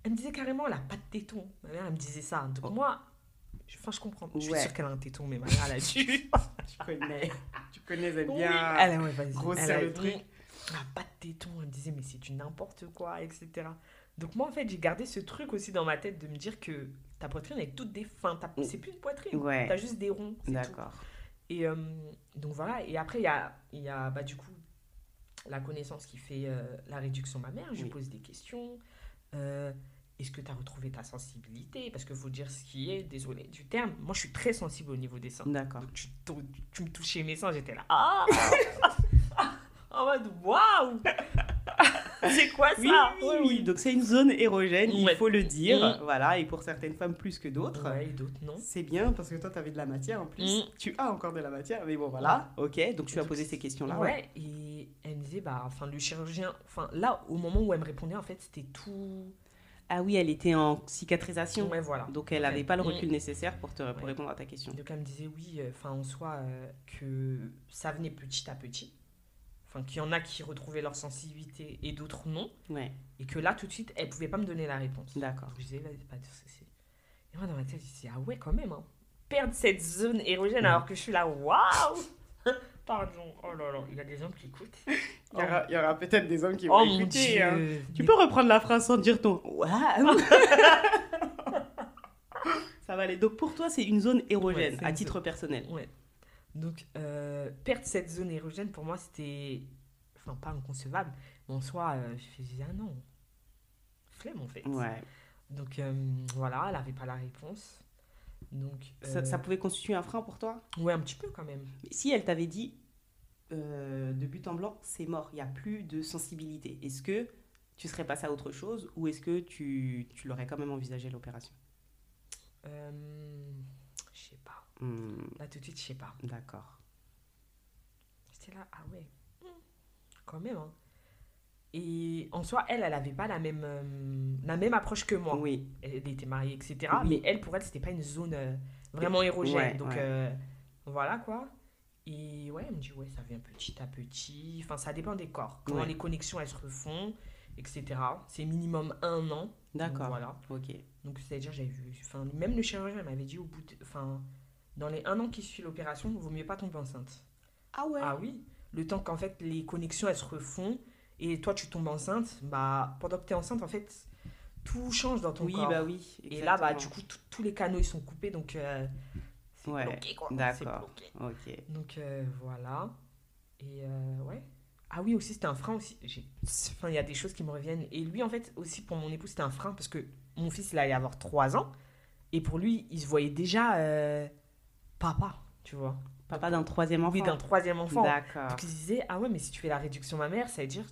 Elle me disait carrément, elle a pas de téton. Ma mère, elle me disait ça. Donc Oh. moi, je comprends. Je suis Ouais. sûre qu'elle a un téton, mais ma mère, elle a dû. Tu connais, elle Oui, bien. ouais, vas-y. grossir Elle a le truc. Elle a pas de téton. Elle me disait, mais c'est du n'importe quoi, etc. Donc moi, en fait, j'ai gardé ce truc aussi dans ma tête de me dire que ta poitrine est toute des fins. C'est plus une poitrine. Ouais. T'as juste des ronds. C'est tout. D'accord. Et donc voilà. Et après, il y a du coup, la connaissance qui fait la réduction mammaire. Je lui Oui. pose des questions. Est-ce que tu as retrouvé ta sensibilité? Parce qu'il faut dire ce qui est, désolé du terme. Moi, je suis très sensible au niveau des seins. D'accord. Donc, tu me touchais mes seins, j'étais là. Ah En mode, waouh C'est quoi ça? Oui, oui. Donc c'est une zone érogène, il Ouais. faut le dire. Mm. Voilà, et pour certaines femmes plus que d'autres. Ouais, et d'autres, non. C'est bien parce que toi, tu avais de la matière en plus. Mm. Tu as encore de la matière, mais bon, voilà. Ok, donc tu as posé ces questions-là. Ouais, et elle me disait, enfin, le chirurgien, enfin, là, au moment où elle me répondait, en fait, c'était tout. Ah oui, elle était en cicatrisation. Ouais, voilà. Donc elle n'avait pas le Mm. recul nécessaire pour Ouais. répondre à ta question. Donc elle me disait, oui, enfin, en soi, que ça venait petit à petit. Enfin, qu'il y en a qui retrouvaient leur sensibilité et d'autres non. Ouais, Et que là, tout de suite, elle pouvait pas me donner la réponse. d'accord. Je disais, vas-y, pas de soucis. Et moi, dans ma tête, je disais, ah ouais, quand même, hein. Perdre cette zone érogène alors que je suis là, waouh Pardon, oh là là, il y a des hommes qui écoutent. Il y aura peut-être des hommes qui Oh vont mon écouter. Dieu. Hein. Tu peux reprendre la phrase sans dire ton waouh. Ça va aller. Donc pour toi, c'est une zone érogène, Ouais, c'est à une titre zone. personnel. Ouais. Donc, perdre cette zone érogène, pour moi, c'était. Enfin, pas inconcevable. Mais en soi, je me disais, ah non, flemme en fait. Ouais. Donc, voilà, elle n'avait pas la réponse. Donc, Ça pouvait constituer un frein pour toi? ouais, un petit peu quand même. Mais si elle t'avait dit, de but en blanc, c'est mort, il n'y a plus de sensibilité, est-ce que tu serais passé à autre chose ou est-ce que tu l'aurais quand même envisagé l'opération? Je sais pas. Hmm, Là, tout de suite, je sais pas. d'accord. J'étais là, ah ouais, quand même, hein. Et en soi, elle avait pas la même approche que moi. Oui, Elle était mariée, etc. Mais oui, elle, pour elle, c'était pas une zone vraiment érogène. ouais, Donc, ouais. voilà quoi. Et ouais, elle me dit, ouais, ça vient petit à petit. Enfin, ça dépend des corps. Comment Ouais, les connexions, elles se refont, etc. C'est minimum 1 an. Donc, d'accord, voilà. ok. Donc, c'est-à-dire, j'avais vu. Enfin, même le chirurgien m'avait dit, enfin, dans les 1 an qui suit l'opération, il vaut mieux pas tomber enceinte. Ah ouais? Ah oui, le temps qu'en fait les connexions elles se refont et toi tu tombes enceinte, bah pendant que tu es enceinte en fait tout change dans ton Oui, bah corps. oui, Et là bah exactement. du coup tous les canaux ils sont coupés donc c'est Ouais, bloqué quoi, c'est d'accord, bloqué. ok. Donc voilà. Et ouais. Ah oui aussi c'était un frein aussi. Enfin il y a des choses qui me reviennent et lui en fait aussi pour mon époux c'était un frein parce que mon fils il allait avoir 3 ans et pour lui il se voyait déjà papa, tu vois. Donc Papa d'un troisième oui, d'un enfant? troisième enfant. D'accord. Donc il se disait, ah ouais, mais si tu fais la réduction mammaire, ça veut dire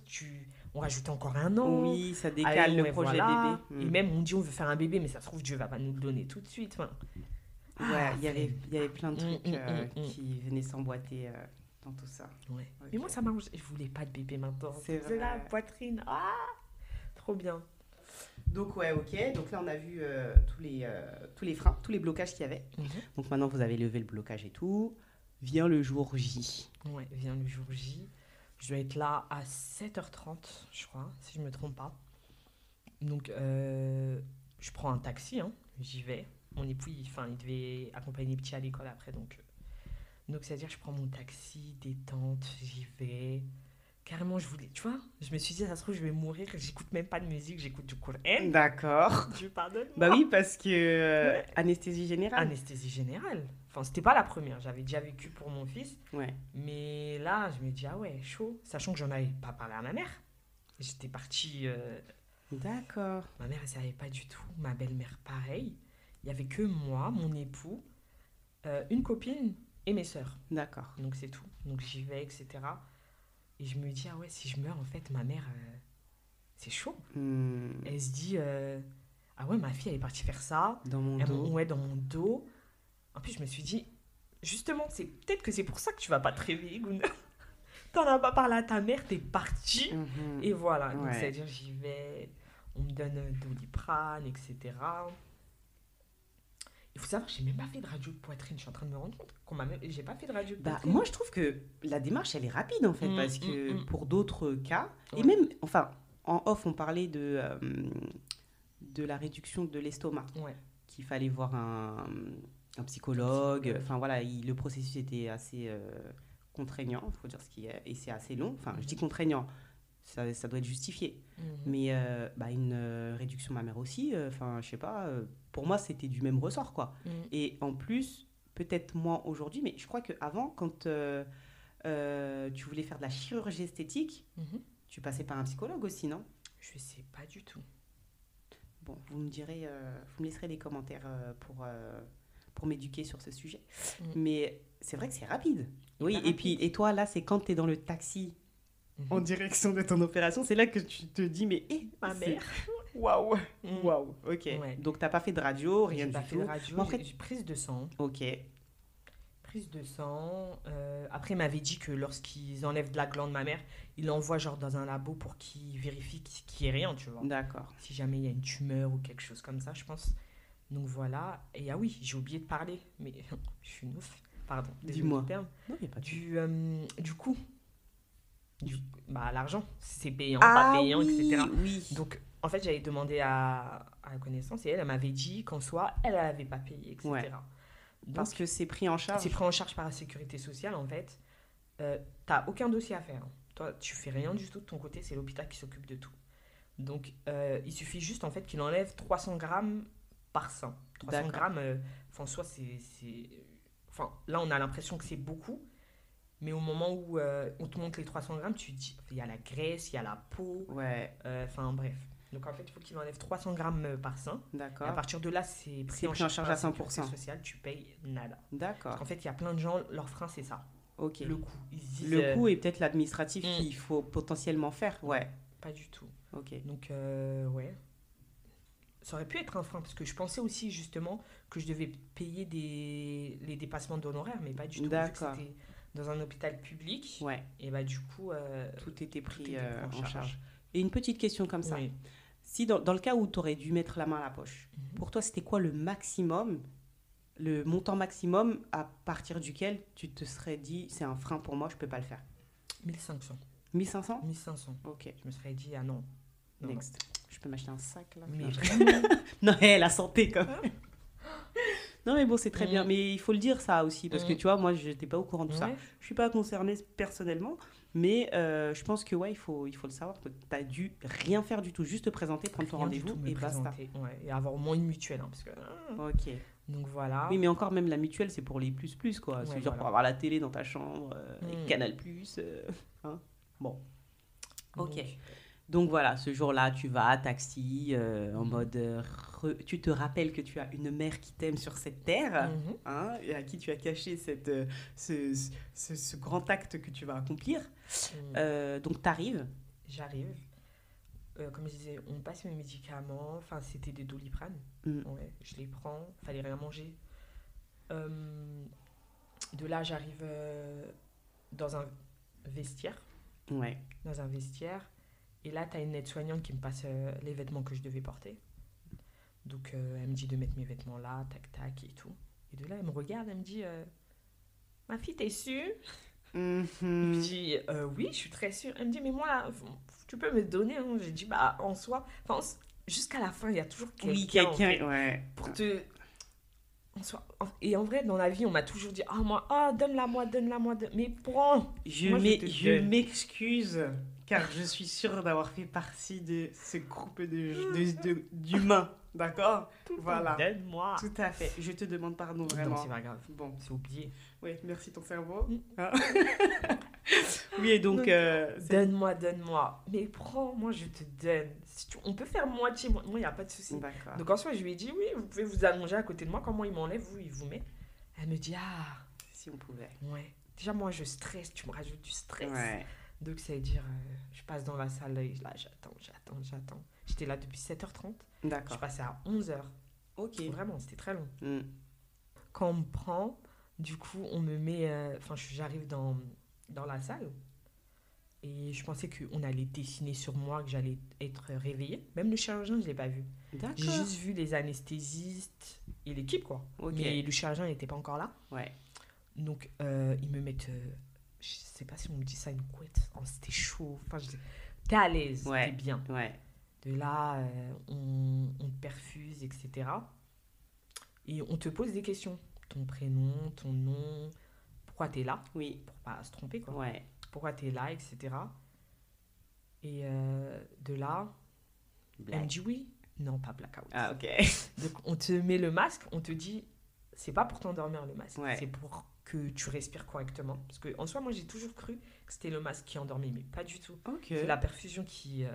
on rajoute encore 1 an. Oui, ça Allez, décale le ouais, projet voilà. bébé. Et Hmm. même on dit on veut faire un bébé, mais ça se trouve Dieu va pas nous le donner tout de suite. Enfin, Ouais, ah, flemme. il y avait plein de trucs Hum. qui venaient s'emboîter dans tout ça. Ouais. Mais moi Ok. ça m'arrange. Je voulais pas de bébé maintenant. C'est C'est la vrai. poitrine. Ah, trop bien. Donc ouais, ok. Donc là, on a vu tous les freins, tous les blocages qu'il y avait. Mhm. Donc maintenant, vous avez levé le blocage et tout. Vient le jour J. Ouais, vient le jour J. Je dois être là à 7h30 je crois, si je me trompe pas. Donc, je prends un taxi, hein, j'y vais. Mon époux, il devait accompagner petit à l'école après. Donc c'est-à-dire, je prends mon taxi, détente, j'y vais. Carrément, je voulais, tu vois, je me suis dit, ça se trouve, je vais mourir. J'écoute même pas de musique, j'écoute du Coran. D'accord. Dieu Bah pardonne-moi. oui, parce que Ouais. anesthésie générale. Anesthésie générale. Enfin, c'était pas la première. J'avais déjà vécu pour mon fils. Ouais. Mais là, je me dis, ah ouais, chaud. Sachant que j'en avais pas parlé à ma mère. J'étais partie. D'accord. Ma mère, elle savait pas du tout. Ma belle-mère, pareil. Il y avait que moi, mon époux, une copine et mes sœurs. D'accord. Donc c'est tout. Donc j'y vais, etc. Et je me dis, ah ouais, si je meurs, en fait, ma mère, c'est chaud. Hmm. Elle se dit, ah ouais, ma fille, elle est partie faire ça. Dans mon Elle dos. ouais, dans mon dos. En plus, je me suis dit, justement, c'est peut-être que c'est pour ça que tu vas pas te réveiller, Gouna. T'en as pas parlé à ta mère, t'es partie. Mhm. Et voilà. Donc Ouais. c'est-à-dire, j'y vais, on me donne Doliprane, etc. Il faut savoir que j'ai même pas fait de radio de poitrine. Je suis en train de me rendre compte qu'on m'a même... J'ai pas fait de radio de Bah, poitrine. moi, je trouve que la démarche, elle est rapide, en fait, parce que Mm. pour d'autres cas, et Ouais. même, enfin, en off, on parlait de la réduction de l'estomac, Ouais. qu'il fallait voir un psychologue. Psychologue. Enfin, voilà, le processus était assez contraignant, il faut dire ce qui est, et c'est assez long. Enfin, je dis contraignant, ça doit être justifié. Mhm. Mais bah, une réduction mammaire aussi, enfin, je sais pas, pour moi, c'était du même ressort, quoi. Mhm. Et en plus, peut-être moins aujourd'hui, mais je crois qu'avant, quand tu voulais faire de la chirurgie esthétique, Mhm. tu passais par un psychologue aussi, non? Je sais pas du tout. Bon, vous me direz, vous me laisserez des commentaires pour m'éduquer sur ce sujet. Mhm. Mais c'est vrai que c'est rapide. Oui, Hyper et puis, rapide. et toi, là, c'est quand tu es dans le taxi en Mhm. direction de ton opération, c'est là que tu te dis, mais Ma c'est- mère. Waouh, Mhm. waouh, ok. Ouais. Donc, t'as pas fait de radio, rien J'ai du pas fait de tout. radio, Mais en fait, j'ai prise de sang. ok, Prise de sang. Après, il m'avait dit que lorsqu'ils enlèvent de la glande mammaire, ils l'envoient genre dans un labo pour qu'ils vérifient qu'il n'y ait rien, tu vois. d'accord. Si jamais il y a une tumeur ou quelque chose comme ça, je pense. Donc voilà. Et ah oui, j'ai oublié de parler, mais je suis une ouf. Pardon, désolé Dis-moi. du terme. Non, y a pas de... Du coût. Bah, l'argent, si c'est payant, Ah pas payant, oui, etc. oui. Donc, en fait, j'avais demandé à la connaissance et elle m'avait dit qu'en soi, elle n'avait pas payé, etc. Ouais. Donc, Parce que c'est pris en c'est charge. pris en charge par la sécurité sociale, en fait. T'as aucun dossier à faire. Toi, tu fais rien du tout de ton côté, c'est l'hôpital qui s'occupe de tout. Donc, il suffit juste, en fait, qu'il enlève 300 grammes par sein. 300 D'accord. grammes, en soi, Enfin, là, on a l'impression que c'est beaucoup. Mais au moment où on te montre les 300 grammes, tu te dis, il y a la graisse, il y a la peau. Ouais, Enfin, bref. Donc, en fait, il faut qu'il enlève 300 grammes par sein. Et à d'accord. partir de là, c'est C'est pris en pris en charge charge par à la sécurité 100%. sociale. Tu payes nada. Parce D'accord. qu'en fait, il y a plein de gens, leur frein, c'est ça. Ok. Le coût. Ils se disent, Le coût et peut-être l'administratif Hmm. qu'il faut potentiellement faire. Ouais. pas du tout. Ok. Donc, ouais. Ça aurait pu être un frein, parce que je pensais aussi, justement, que je devais payer les dépassements d'honoraires, mais pas du tout. Vu que D'accord. c'était dans un hôpital public, Ouais. et bah, du coup, Tout était pris était pris en charge. Et une petite question comme ça. oui. Si dans le cas où tu aurais dû mettre la main à la poche, Mhm. pour toi, c'était quoi le maximum, le montant maximum à partir duquel tu te serais dit, c'est un frein pour moi, je peux pas le faire? 1500. 1500? 1500. Ok. Je me serais dit, ah non. Non, Next. Je peux m'acheter un sac là? Mais Non, vraiment, non, la santé quand même. Non, mais bon, c'est très Mm. bien. Mais il faut le dire ça aussi, parce que Mm. tu vois, moi, je n'étais pas au courant de tout ça. ouais. Je suis pas concernée personnellement, mais je pense que ouais, il faut le savoir. Tu as dû rien faire du tout, juste te présenter, prendre ton Rien du rendez-vous tout, me et basta. présenter. Ouais, et avoir au moins une mutuelle. Hein, parce que... Ok. Donc voilà. Oui, mais encore même la mutuelle, c'est pour les plus quoi. Ouais, C'est genre voilà. pour avoir la télé dans ta chambre, Mm. Canal+. Hein. Bon. Ok. Donc, Donc voilà, ce jour-là, tu vas à taxi, en Mhm. mode... tu te rappelles que tu as une mère qui t'aime sur cette terre, mhm. hein, et à qui tu as caché ce grand acte que tu vas accomplir. Donc t'arrives. J'arrive. Comme je disais, on passe mes médicaments. Enfin, c'était des Doliprane. Mm. Ouais, je les prends. Fallait rien manger. De là, j'arrive dans un vestiaire. Ouais. Dans un vestiaire. Et là, tu as une aide-soignante qui me passe les vêtements que je devais porter. Donc, elle me dit de mettre mes vêtements là, tac, tac et tout. Et de là, elle me regarde, elle me dit ma fille, t'es sûre? Je Mhm. dis oui, je suis très sûre. Elle me dit mais moi, là, tu peux me donner, hein. J'ai dit bah en soi, jusqu'à la fin, il y a toujours Oui, quelqu'un en fait, quelqu'un, ouais. pour te. Et en vrai, dans la vie, on m'a toujours dit ah moi, donne-la moi, mais prends. Moi, je te Je donne. m'excuse, car je suis sûre d'avoir fait partie de ce groupe d'humains, d'accord? Voilà. Donne-moi. Tout à fait. Je te demande pardon, Non, vraiment. c'est pas grave. Bon, C'est oublié. oui, merci ton cerveau. Mm. Hein. Oui, et donc... Donne-moi. Mais prends, moi je te donne. Si on peut faire moitié, moi, il n'y a pas de souci. D'accord. Donc en soi, je lui ai dit, oui, vous pouvez vous allonger à côté de moi. Quand moi, il m'enlève, vous, il vous met. Elle me dit, ah, Si on pouvait. ouais. Déjà, moi, je stresse. Tu me rajoutes du stress. Ouais. Donc, ça veut dire, je passe dans la salle. Et là, j'attends. J'étais là depuis 7h30. Je D'accord. passais à 11h. Ok. Vraiment, c'était très long. Mm. Quand on me prend, du coup, on me met... Enfin, j'arrive dans la salle. Et je pensais qu'on allait dessiner sur moi, que j'allais être réveillée. Même le chirurgien, je ne l'ai pas vu. J'ai D'accord. juste vu les anesthésistes et l'équipe, quoi. Ok. Mais le chirurgien n'était pas encore là. Ouais. Donc, ils me mettent... je sais pas si on me dit ça, une couette. Oh, c'était chaud. Enfin, t'es à l'aise, Ouais. t'es bien. Ouais. De là, on te perfuse, etc. Et on te pose des questions. Ton prénom, ton nom, pourquoi t'es là, Oui. pour pas se tromper, quoi. Ouais. Pourquoi t'es là, etc. Et de là, elle me Blague. dit oui. Non, pas blackout. Ah, ok. Donc, on te met le masque, on te dit, c'est pas pour t'endormir le masque, Ouais. c'est pour que tu respires correctement. Parce que en soi, moi, j'ai toujours cru que c'était le masque qui endormit, mais pas du tout. Ok. C'est la perfusion qui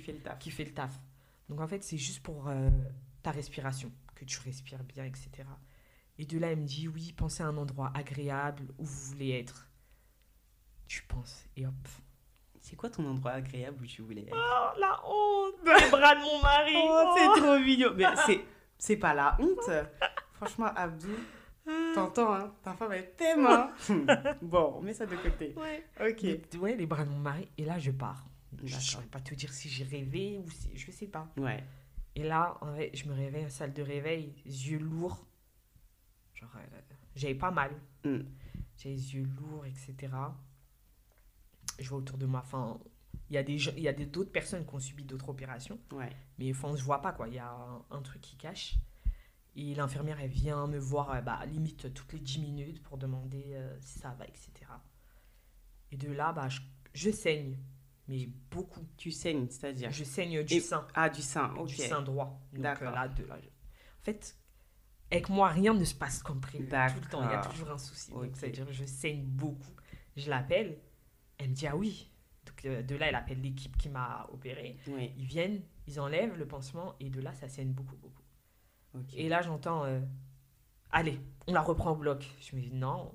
fait le taf. fait le taf. Donc, en fait, c'est juste pour ta respiration, que tu respires bien, etc. Et de là, elle me dit, oui, pensez à un endroit agréable où vous voulez être. Tu penses, et hop. C'est quoi ton endroit agréable où tu voulais être? Oh, la honte! Les bras de mon mari! Oh, c'est trop mignon. Mais c'est pas la honte. Franchement, Abdou, t'entends, hein? Ta femme, elle t'aime, hein? Bon, on met ça de côté. Ouais. Ok. Ouais, les bras de mon mari. Et là, je pars. Je ne D'accord. saurais pas te dire si j'ai rêvé ou si... Je sais pas. Ouais. Et là, en vrai, je me réveille en salle de réveil, yeux lourds. Genre, j'avais pas mal. Mm. J'avais les yeux lourds, etc. Je vois autour de moi, enfin, il y a d'autres personnes qui ont subi d'autres opérations. Ouais. Mais enfin, on se voit pas, quoi. Il y a un truc qui cache. Et l'infirmière, elle vient me voir, limite, toutes les 10 minutes pour demander si ça va, etc. Et de là, je saigne. Mais beaucoup. Tu saignes, c'est-à-dire? Je saigne du Et- sein. Ah, du sein, ok. Du sein droit. Donc D'accord. là, En fait, avec moi, rien ne se passe comme prévu. D'accord. Tout le temps, il y a toujours un souci. Ok. Donc, ça veut dire que je saigne beaucoup. Je l'appelle, elle me dit ah oui. Donc, de là, elle appelle l'équipe qui m'a opéré. Oui. Ils viennent, ils enlèvent le pansement et de là, ça saigne beaucoup, beaucoup. Ok. Et là, j'entends allez, on la reprend au bloc. Je me dis non,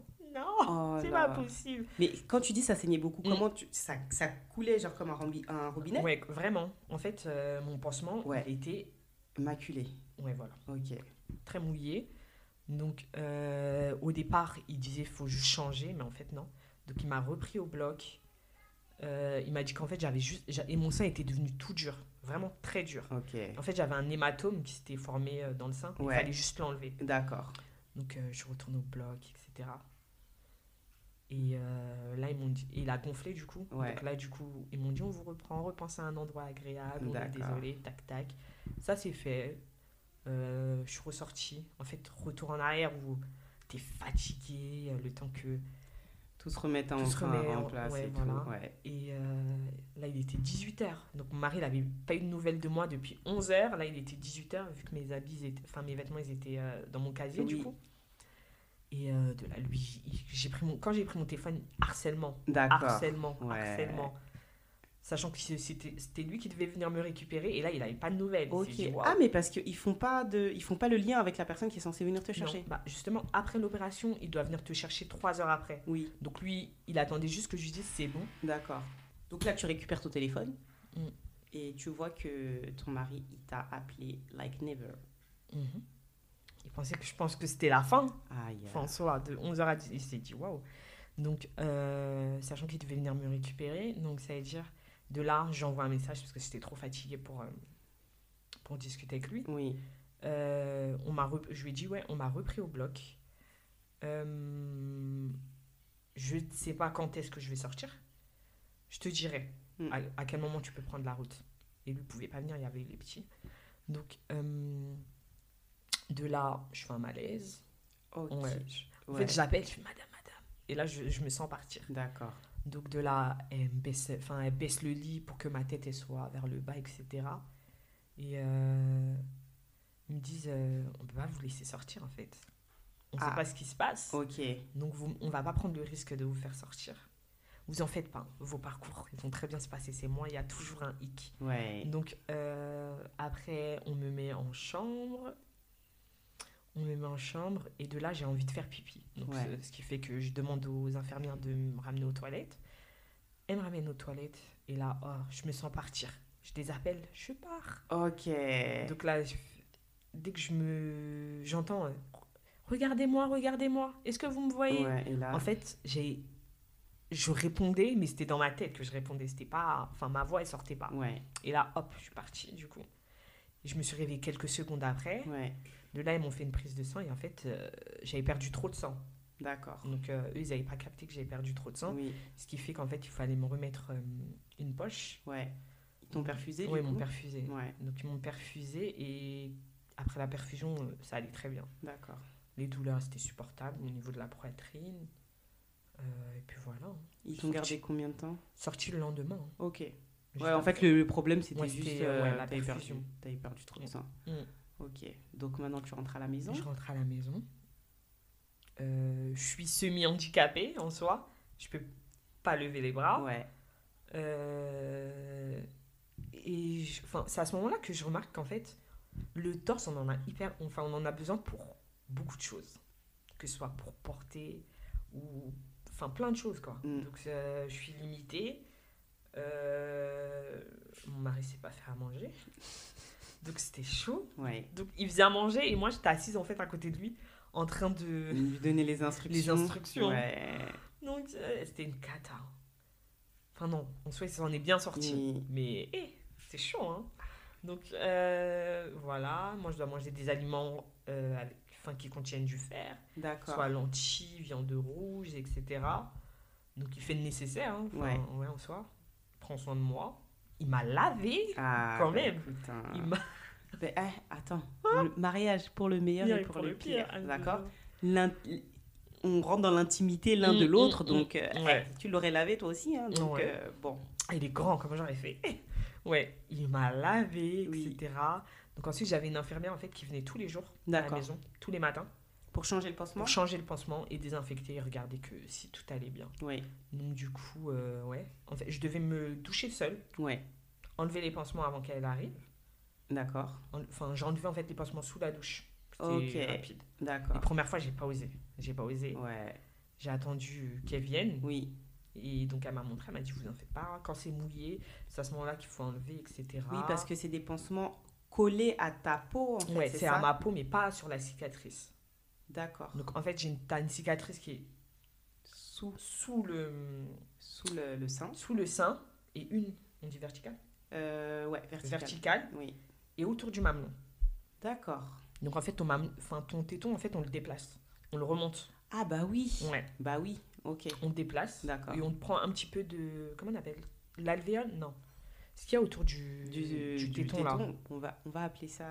Oh c'est là. pas possible. Mais quand tu dis ça saignait beaucoup, Mm. comment ça coulait genre comme un robinet? Ouais, vraiment. En fait, mon pansement, Ouais. il était, Maculé. ouais, voilà, Ok. très mouillé. Donc, au départ, il disait faut juste changer, mais en fait, non. Donc, il m'a repris au bloc. Il m'a dit qu'en fait, et mon sein était devenu tout dur, vraiment très dur. Ok. En fait, j'avais un hématome qui s'était formé dans le sein. Il Ouais. fallait juste l'enlever. D'accord. Donc, je suis retournée au bloc, etc. Et là, ils m'ont dit, il a gonflé du coup. Ouais. Donc là, du coup, ils m'ont dit on vous reprend, repensez à un endroit agréable, on est D'accord. désolé, tac tac. Ça, c'est fait. Je suis ressortie. En fait, retour en arrière où t'es fatigué, le temps que Tout se remettre tout se remet en place ouais, et voilà. tout. Ouais. Et là, il était 18h. Donc mon mari n'avait pas eu de nouvelles de moi depuis 11h. Là, il était 18h, vu que mes habits étaient, enfin mes vêtements, ils étaient dans mon casier du Oui. coup. Et de là, lui, quand j'ai pris mon téléphone, harcèlement. D'accord. Harcèlement, Ouais. harcèlement. Sachant que c'était lui qui devait venir me récupérer. Et là, il n'avait pas de nouvelles. Il Ok. s'est dit, waouh. Ah, mais parce qu'ils font pas le lien avec la personne qui est censée venir te chercher. Non, bah, justement, après l'opération, il doit venir te chercher 3 heures après. Oui. Donc lui, il attendait juste que je lui dise c'est bon. D'accord. Donc là, tu récupères ton téléphone Mm. et tu vois que ton mari, il t'a appelé like never. Mhm. Je pense que c'était la fin. Aïe. Enfin, en soi, de 11h à 10, il s'est dit waouh. Donc, sachant qu'il devait venir me récupérer, donc ça veut dire, de là, j'envoie un message parce que j'étais trop fatiguée pour discuter avec lui. Oui. Je lui ai dit, ouais, on m'a repris au bloc. Je ne sais pas quand est-ce que je vais sortir. Je te dirai Mm. à quel moment tu peux prendre la route. Et lui ne pouvait pas venir, il y avait les petits. Donc, de là, je fais un malaise. Ok. Ouais. En Ouais. fait, je l'appelle, je fais madame. Et là, je me sens partir. D'accord. Donc de là, elle baisse le lit pour que ma tête elle soit vers le bas, etc. Et ils me disent, on ne peut pas vous laisser sortir en fait. On ne sait Ah. pas ce qui se passe. Ok. Donc on ne va pas prendre le risque de vous faire sortir. Vous en faites pas. Vos parcours, ils vont très bien se passer. C'est moi, il y a toujours un hic. Ouais. Donc après, on me met en chambre. Et de là, j'ai envie de faire pipi. Donc, Ouais. ce qui fait que je demande aux infirmières de me ramener aux toilettes. Elles me ramènent aux toilettes. Et là, je me sens partir. Je les appelle, je pars. Ok. Donc là, dès que j'entends regardez-moi, est-ce que vous me voyez? Ouais, et là. En fait, je répondais, mais c'était dans ma tête que je répondais. C'était pas, enfin, ma voix, elle sortait pas. Ouais. Et là, hop, je suis partie, du coup. Et je me suis réveillée quelques secondes après. Ouais. De là, ils m'ont fait une prise de sang et en fait, j'avais perdu trop de sang. D'accord. Donc, eux, ils n'avaient pas capté que j'avais perdu trop de sang. Oui. Ce qui fait qu'en fait, il fallait me remettre une poche. Ouais. Ils t'ont perfusé Oui, du ils m'ont coup? perfusé. Ouais. Donc, ils m'ont perfusé et après la perfusion, ça allait très bien. D'accord. Les douleurs, c'était supportable au niveau de la poitrine. Et puis voilà. hein. Ils t'ont gardé combien de temps? Sorti le lendemain. hein. Ok. Juste Ouais, en fait, après. le problème, c'était Ouais, juste c'était, la perfusion. t'avais perdu trop de Mm. sang. Mm. Ok. Donc maintenant, tu rentres à la maison? Je rentre à la maison. Je suis semi-handicapée en soi. Je peux pas lever les bras. Ouais. C'est à ce moment-là que je remarque qu'en fait, le torse, on en a besoin pour beaucoup de choses. Que ce soit pour porter ou... Enfin, plein de choses, quoi. Mm. Donc, je suis limitée. Mon mari sait pas faire à manger. Donc, c'était chaud. Ouais. Donc, il faisait à manger et moi, j'étais assise, en fait, à côté de lui, en train de... Lui donner les instructions. Les instructions. Ouais. Donc, c'était une cata. Enfin, non, en soi, il s'en est bien sorti. Oui. Mais, c'est chaud, hein. Donc, voilà. Moi, je dois manger des aliments qui contiennent du fer. D'accord. Soit lentilles, viande rouge, etc. Donc, il fait le nécessaire, hein. Ouais. Ouais, en soi. Il prend soin de moi. Il m'a lavé, Ah, quand bah, même. écoute, hein. Il m'a... Ben, attends. Le mariage pour le meilleur et pour le pire. D'accord? On rentre dans l'intimité l'un de l'autre, donc ouais. tu l'aurais lavé toi aussi. Hein, donc, Ouais. bon. Ah, il est grand, comment j'aurais fait? Ouais, il m'a lavé, Oui. etc. Donc ensuite, j'avais une infirmière en fait qui venait tous les jours à la D'accord. maison, tous les matins, Pour changer le pour pansement? changer le pansement et désinfecter et regarder que si tout allait bien. Oui. Donc du coup, ouais, en fait, je devais me doucher seule, Ouais. enlever les pansements avant qu'elle arrive. D'accord. Enfin, j'enlevais en fait les pansements sous la douche. Ok. C'était rapide. Les D'accord. premières fois, j'ai pas osé. J'ai pas osé. Ouais. J'ai attendu qu'elle vienne. Oui. Et donc, elle m'a montré, elle m'a dit, vous en faites pas. Quand c'est mouillé, c'est à ce moment-là qu'il faut enlever, Oui, parce etc. que c'est des pansements collés à ta peau, en fait, Ouais, c'est c'est à ça? ma peau, mais pas sur la cicatrice. D'accord. Donc, en fait, t'as une cicatrice qui est Sous, sous le, le sein. sous le sein et on dit verticale? Ouais, vertical. Verticale Oui. et autour du mamelon. D'accord. Donc, en fait, ton téton, en fait, on le déplace. On le remonte. Ah bah oui. Ouais, Bah oui. Ok. on le déplace D'accord. et on prend un petit peu de. Comment on appelle? L'alvéole? Non. Ce qu'il y a autour du téton, là. On va appeler ça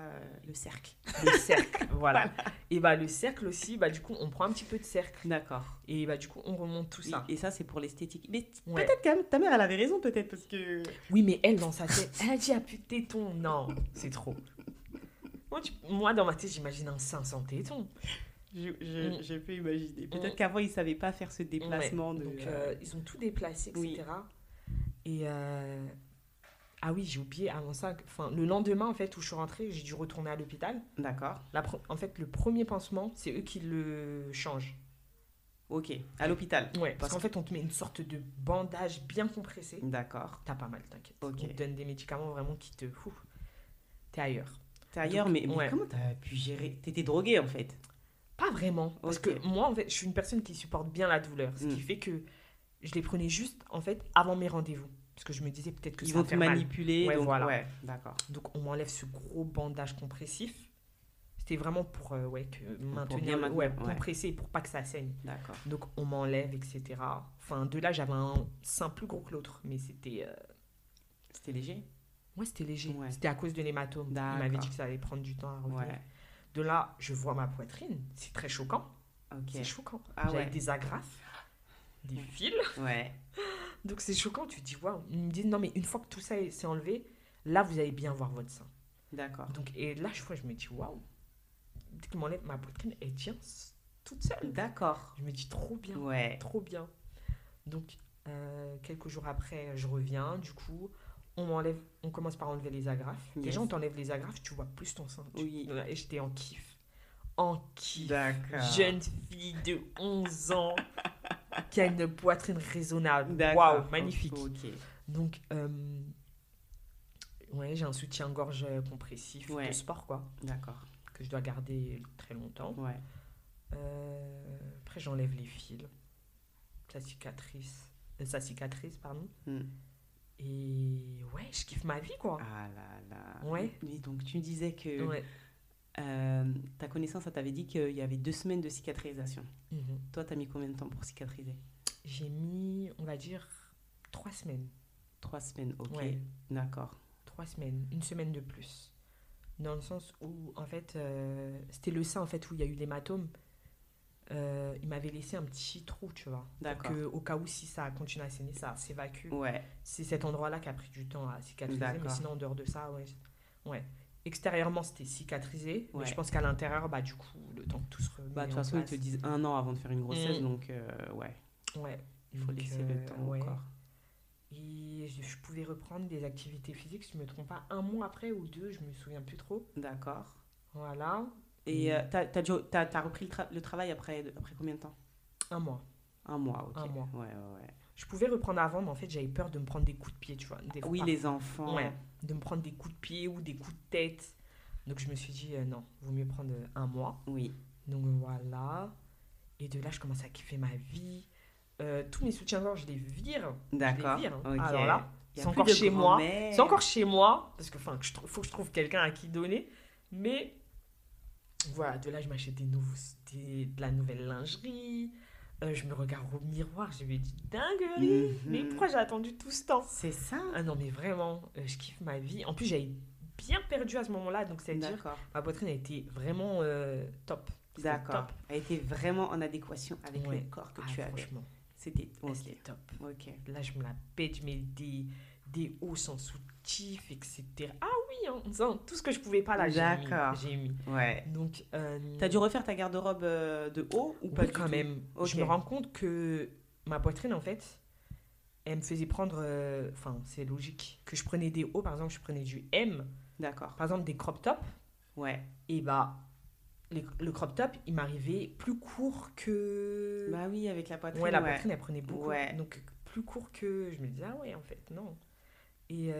le cercle. Le cercle, voilà. Et bah, le cercle aussi, bah, du coup, on prend un petit peu de cercle. D'accord. Et bah, du coup, on remonte tout Oui, ça. et ça, c'est pour l'esthétique. Mais Ouais. peut-être quand même, ta mère, elle avait raison, peut-être, parce que. Oui, mais elle, dans sa tête, elle a dit, ah, plus de téton. Non, c'est trop. Moi, dans ma tête, j'imagine un 500 tétons. Je peux imaginer. Peut-être Mm. qu'avant, ils ne savaient pas faire ce déplacement Ouais. de. Donc, ils ont tout déplacé, etc. Oui. Et ah oui, j'ai oublié avant ça. Enfin, le lendemain, en fait, où je suis rentrée, j'ai dû retourner à l'hôpital. D'accord. En fait, le premier pansement, c'est eux qui le changent. Ok. À l'hôpital. Ouais, parce qu'en fait, on te met une sorte de bandage bien compressé. D'accord. T'as pas mal, t'inquiète. Ok. On te donne des médicaments vraiment qui te. Ouf, t'es ailleurs. T'es ailleurs, Donc, mais ouais. comment t'as pu gérer? T'étais droguée, en fait. Pas vraiment. Parce Ok. que moi, en fait, je suis une personne qui supporte bien la douleur. Ce qui fait que je les prenais juste, en fait, avant mes rendez-vous. Parce que je me disais peut-être que Ils ça va vont te faire mal. manipuler, Ouais, donc voilà. ouais, d'accord. Donc, on m'enlève ce gros bandage compressif. C'était vraiment pour bien maintenir, maintenir, ouais, ouais. compresser pour pas que ça saigne. D'accord. Donc, on m'enlève, etc. Enfin, de là, j'avais un sein plus gros que l'autre. Mais c'était. C'était léger? Ouais, c'était léger. Ouais. C'était à cause de l'hématome. Il D'accord. m'avait dit que ça allait prendre du temps à revenir. Ouais. De là, je vois ma poitrine. C'est très choquant. Ok. C'est choquant. Ah J'avais ouais. des agrafes, des fils. Ouais. Donc c'est choquant. Tu te dis, waouh. Ils me disent, non, mais une fois que tout ça s'est enlevé, là, vous allez bien voir votre sein. D'accord. Donc, et là, je me dis, waouh. Dès qu'ils m'enlèvent ma poitrine, elle tient toute seule. D'accord. Je me dis, trop bien. Ouais. Trop bien. Donc, quelques jours après, je reviens. Du coup, on commence par enlever les agrafes. Yes. Déjà, on t'enlève les agrafes, tu vois plus ton sein. Oui. Et j'étais en kiff. En kiff. D'accord. Jeune fille de 11 ans qui a une poitrine raisonnable. D'accord. Waouh, magnifique. Ok. Donc, ouais, j'ai un soutien-gorge compressif Ouais. de sport, quoi, D'accord. que je dois garder très longtemps. Ouais. Après, j'enlève les fils, sa cicatrice, pardon. Hmm. Et ouais, je kiffe ma vie, quoi. Ah là là. Ouais. Mais donc, tu disais que Ouais. ta connaissance, ça t'avait dit qu'il y avait 2 semaines de cicatrisation. Mhm. Toi, t'as mis combien de temps pour cicatriser? J'ai mis, on va dire, 3 semaines. 3 semaines, ok. Ouais. D'accord. 3 semaines, une semaine de plus. Dans le sens où, en fait, c'était le sein, en fait, où il y a eu l'hématome. Il m'avait laissé un petit trou, tu vois. D'accord. Donc, au cas où, si ça continue à saigner, ça s'évacue. Ouais. C'est cet endroit-là qui a pris du temps à cicatriser. Mais D'accord. sinon, en dehors de ça, ouais. Ouais. Extérieurement, c'était cicatrisé. Ouais. Mais je pense qu'à l'intérieur, bah, du coup, le temps que tout se remet Bah, de toute en façon, ils place. te disent 1 an avant de faire une grossesse, Mm. donc ouais, Ouais. il faut Donc, laisser le temps au ouais. corps. Et je pouvais reprendre des activités physiques, si je ne me trompe pas, 1 mois après ou 2, je me souviens plus trop. D'accord. Voilà. Et t'as repris le travail après combien de temps? 1 mois. 1 mois, ok. 1 mois. Ouais, ouais, ouais. Je pouvais reprendre avant, mais en fait, j'avais peur de me prendre des coups de pied, tu vois. Des fois, Oui, les enfants. Ouais, de me prendre des coups de pied ou des coups de tête. Donc, je me suis dit, non, vaut mieux prendre 1 mois. Oui. Donc, voilà. Et de là, je commence à kiffer ma vie. Tous mes soutiens-gorge, je les vire. D'accord. Je les vire. Ok. Alors là, Y a c'est plus encore de chez moi. grand-mère. C'est encore chez moi. Parce que, enfin, faut que je trouve quelqu'un à qui donner. Mais, voilà, de là, je m'achète de la nouvelle lingerie. Je me regarde au miroir, je me dis dinguerie. Mhm. Mais pourquoi j'ai attendu tout ce temps? C'est ça? Ah non, mais vraiment, je kiffe ma vie. En plus, j'avais bien perdu à ce moment-là, donc c'est-à-dire D'accord. ma poitrine a été vraiment top. C'était D'accord. top. Elle était vraiment en adéquation avec Ouais. le corps que Ah, tu avais. franchement, C'était ok. c'était top. Ok. Là, je me la pète, mais des hauts sans soutif, etc. Ah oui, hein, ça, tout ce que je pouvais pas là, D'accord. j'ai mis. Ouais. Donc, T'as dû refaire ta garde-robe de haut ou pas oui, du quand tout? même. Ok. Je me rends compte que ma poitrine, en fait, elle me faisait prendre. Enfin, c'est logique. Que je prenais des hauts, par exemple, je prenais du M, D'accord. par exemple, des crop tops. Ouais. Et bah, le crop top, il m'arrivait plus court que. Bah oui, avec la poitrine, Ouais, la ouais. poitrine, elle prenait beaucoup. Ouais. Donc, plus court que. Je me disais, ah ouais, en fait, non. Et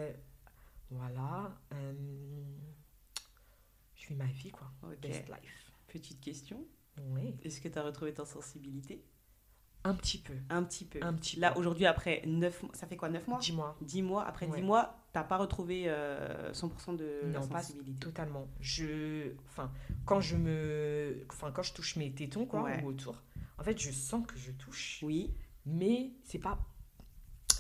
voilà. Je vis ma vie, quoi. Ok. Best life. Petite question. Oui. Est-ce que t'as retrouvé ta sensibilité? Un petit peu. Un petit peu. Un petit Là, peu. aujourd'hui, après 9 mois, ça fait quoi, 9 mois? Dis-moi. 10 mois. Après 10 Ouais. mois, t'as pas retrouvé 100% de la Non, pas sensibilité. totalement. Enfin, quand je touche mes tétons, quoi, Ouais. ou autour, en fait, je sens que je touche, Oui. mais c'est pas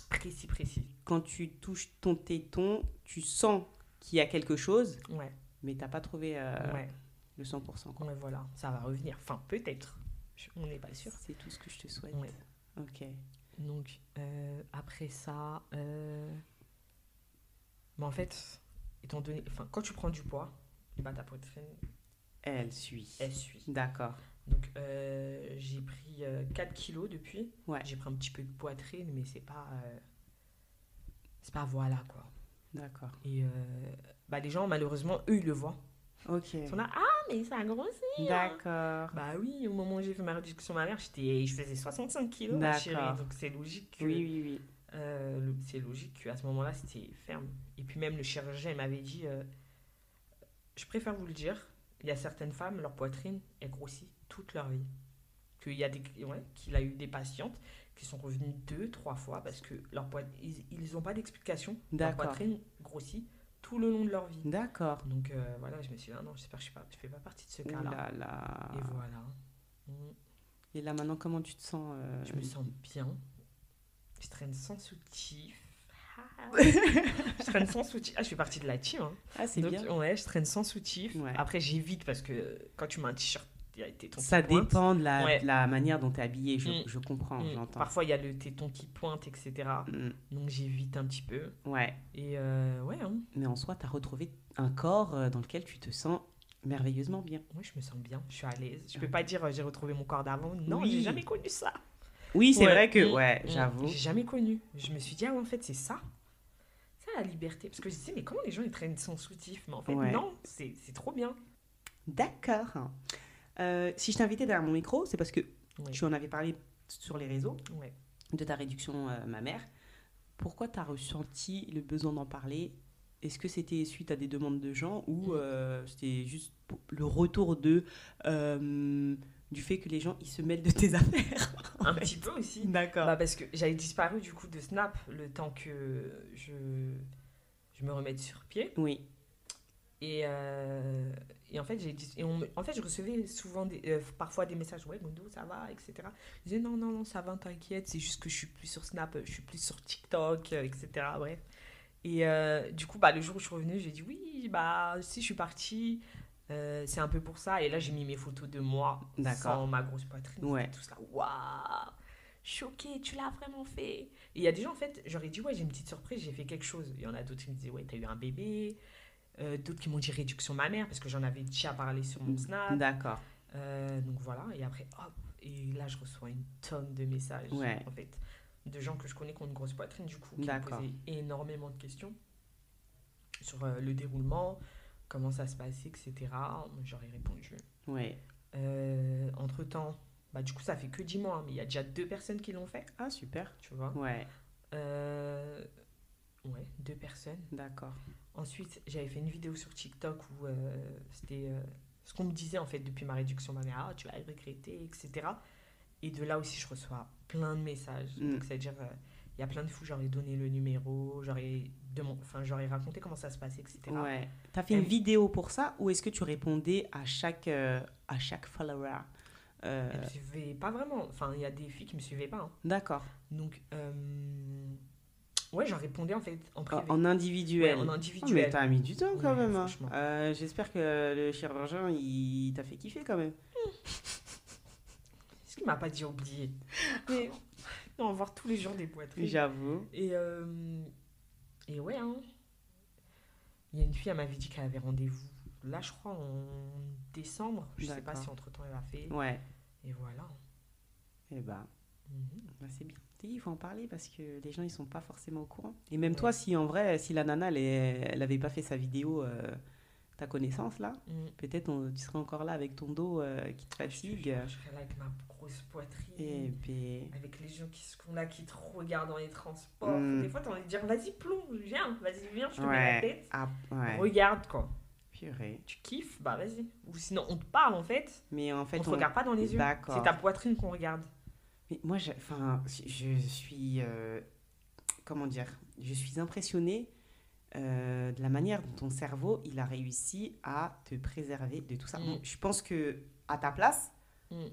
précis. Quand tu touches ton téton, tu sens qu'il y a quelque chose, Ouais, mais t'as pas trouvé ouais, le 100%, quoi. ouais, voilà, ça va revenir. Enfin, peut-être. On n'est pas sûr. C'est tout ce que je te souhaite. Ouais. Ok. Donc, après ça, mais en fait, étant donné, enfin, quand tu prends du poids, et bah, ta poitrine, Elle suit. elle suit. D'accord. Donc, j'ai pris 4 kilos depuis. Ouais. J'ai pris un petit peu de poitrine, mais c'est pas voilà, quoi. D'accord. Et bah, les gens, malheureusement, eux, ils le voient. Ok. Ils sont là, ah, mais ça a grossi. D'accord. Bah oui, au moment où j'ai fait ma réduction mammaire, je faisais 65 kilos, ma chérie. D'accord. Donc, c'est logique que, Oui. c'est logique qu'à ce moment-là, c'était ferme. Et puis, même le chirurgien, il m'avait dit, je préfère vous le dire, il y a certaines femmes, leur poitrine, elle grossit toute leur vie. Qu'il a eu des patientes qui sont revenues 2, 3 fois parce que ils n'ont pas d'explication. Leur D'accord. poitrine grossit tout le long de leur vie. D'accord. Donc voilà, je me suis dit, ah non, j'espère que je fais pas partie de ce Ouh cas-là. là là. Et voilà. Mm. Et là, maintenant, comment tu te sens Je me sens bien. Je traîne sans soutif. Je traîne sans soutif. Ah, je fais partie de la team. Hein. Ah, c'est Donc, bien. ouais, je traîne sans soutif. Ouais. Après, j'évite parce que quand tu mets un t-shirt, il y a le téton Ça qui pointe. dépend de Ouais. la manière dont tu es habillé. Mm. Je comprends, j'entends. Parfois, il y a le téton qui pointe, etc. Mm. Donc, j'évite un petit peu. Ouais. Et ouais, hein. Mais en soi, tu as retrouvé un corps dans lequel tu te sens merveilleusement bien. Moi, je me sens bien. Je suis à l'aise. Je peux pas dire j'ai retrouvé mon corps d'avant. Non, Oui. j'ai jamais connu ça. Oui, c'est Ouais. vrai que, Mm. ouais, Mm. j'avoue. J'ai jamais connu. Je me suis dit, ah ouais, en fait, c'est ça. C'est la liberté. Parce que je disais, mais comment les gens ils traînent sans soutif? Mais en fait, Ouais. non, c'est trop bien. D'accord. Si je t'ai invité derrière mon micro, c'est parce que Oui. tu en avais parlé sur les réseaux Ouais. de ta réduction mammaire. Pourquoi tu as ressenti le besoin d'en parler? Est-ce que c'était suite à des demandes de gens ou c'était juste le retour du fait que les gens ils se mêlent de tes affaires en Un fait? petit peu aussi. D'accord. Bah, parce que j'avais disparu du coup de Snap le temps que je me remette sur pied. Oui. Et en fait, en fait, je recevais souvent parfois des messages, ouais, Mondo, ça va, etc. Je disais, non, ça va, t'inquiète, c'est juste que je suis plus sur Snap, je suis plus sur TikTok, etc. Bref. Et du coup, bah, le jour où je suis revenue, j'ai dit, oui, bah, si je suis partie, c'est un peu pour ça. Et là, j'ai mis mes photos de moi D'accord. sans ma grosse poitrine. Ouais. C'était tout ça. Waouh! Choquée, tu l'as vraiment fait. Et il y a des gens, en fait, j'aurais dit, ouais, j'ai une petite surprise, j'ai fait quelque chose. Il y en a d'autres qui me disaient, ouais, t'as eu un bébé. D'autres qui m'ont dit réduction mammaire parce que j'en avais déjà parlé sur mon Snap. D'accord. Donc voilà, et après, hop, et là, je reçois une tonne de messages, Ouais. en fait, de gens que je connais qui ont une grosse poitrine, du coup, qui me D'accord. posaient énormément de questions sur le déroulement, comment ça se passait, etc. J'aurais répondu. Ouais. Entre-temps, bah, du coup, ça fait que 10 mois, hein, mais il y a déjà 2 personnes qui l'ont fait, Ah, super. tu vois. Ouais. Ouais, 2 personnes. D'accord. Ensuite, j'avais fait une vidéo sur TikTok où c'était ce qu'on me disait en fait depuis ma réduction mammaire, ah, tu vas regretter, etc. Et de là aussi, je reçois plein de messages. Donc, c'est-à-dire, il y a plein de fois, j'aurais donné le numéro, j'aurais raconté comment ça se passait, etc. Ouais. T'as fait une vidéo pour ça ou est-ce que tu répondais à chaque follower? Elle me suivait pas vraiment. Enfin, il y a des filles qui me suivaient pas. Hein. D'accord. Donc, ouais, j'en répondais en fait en privé. En individuel. Ouais, en Oh, individuel. mais t'as mis du temps quand Ouais, même. Hein. franchement. J'espère que le chirurgien, il t'a fait kiffer quand même. Ce qu'il m'a pas dit oublier. Mais on va voir tous les jours des poitrines. J'avoue. Et ouais, hein. Il y a une fille, elle m'avait dit qu'elle avait rendez-vous. Là, je crois en décembre. Je sais pas D'accord. si entre-temps elle a fait. Ouais. Et voilà. Eh ben, Mhm. bah, c'est bien. Il faut en parler parce que les gens, ils sont pas forcément au courant. Et même toi, Ouais. si en vrai, si la nana, elle avait pas fait sa vidéo, ta connaissance là, Mhm. peut-être tu serais encore là avec ton dos qui te Ah, je te fatigue. jure, je serais là avec ma grosse Et poitrine, ben, avec les gens qui sont là, qui te regardent dans les transports. Des hmm, fois, t'as envie de dire, vas-y, plomb, viens, vas-y, viens, je te mets la ouais, tête. ah, ouais, Regarde, quoi. purée. Tu kiffes, bah vas-y. Ou sinon, on te parle, en fait. Mais en On fait, te regarde pas dans les yeux. C'est ta d'accord. poitrine qu'on regarde. Mais moi, enfin, je suis, comment dire, je suis impressionnée de la manière dont ton cerveau, il a réussi à te préserver de tout ça. Mm, Je pense que à ta place, mm,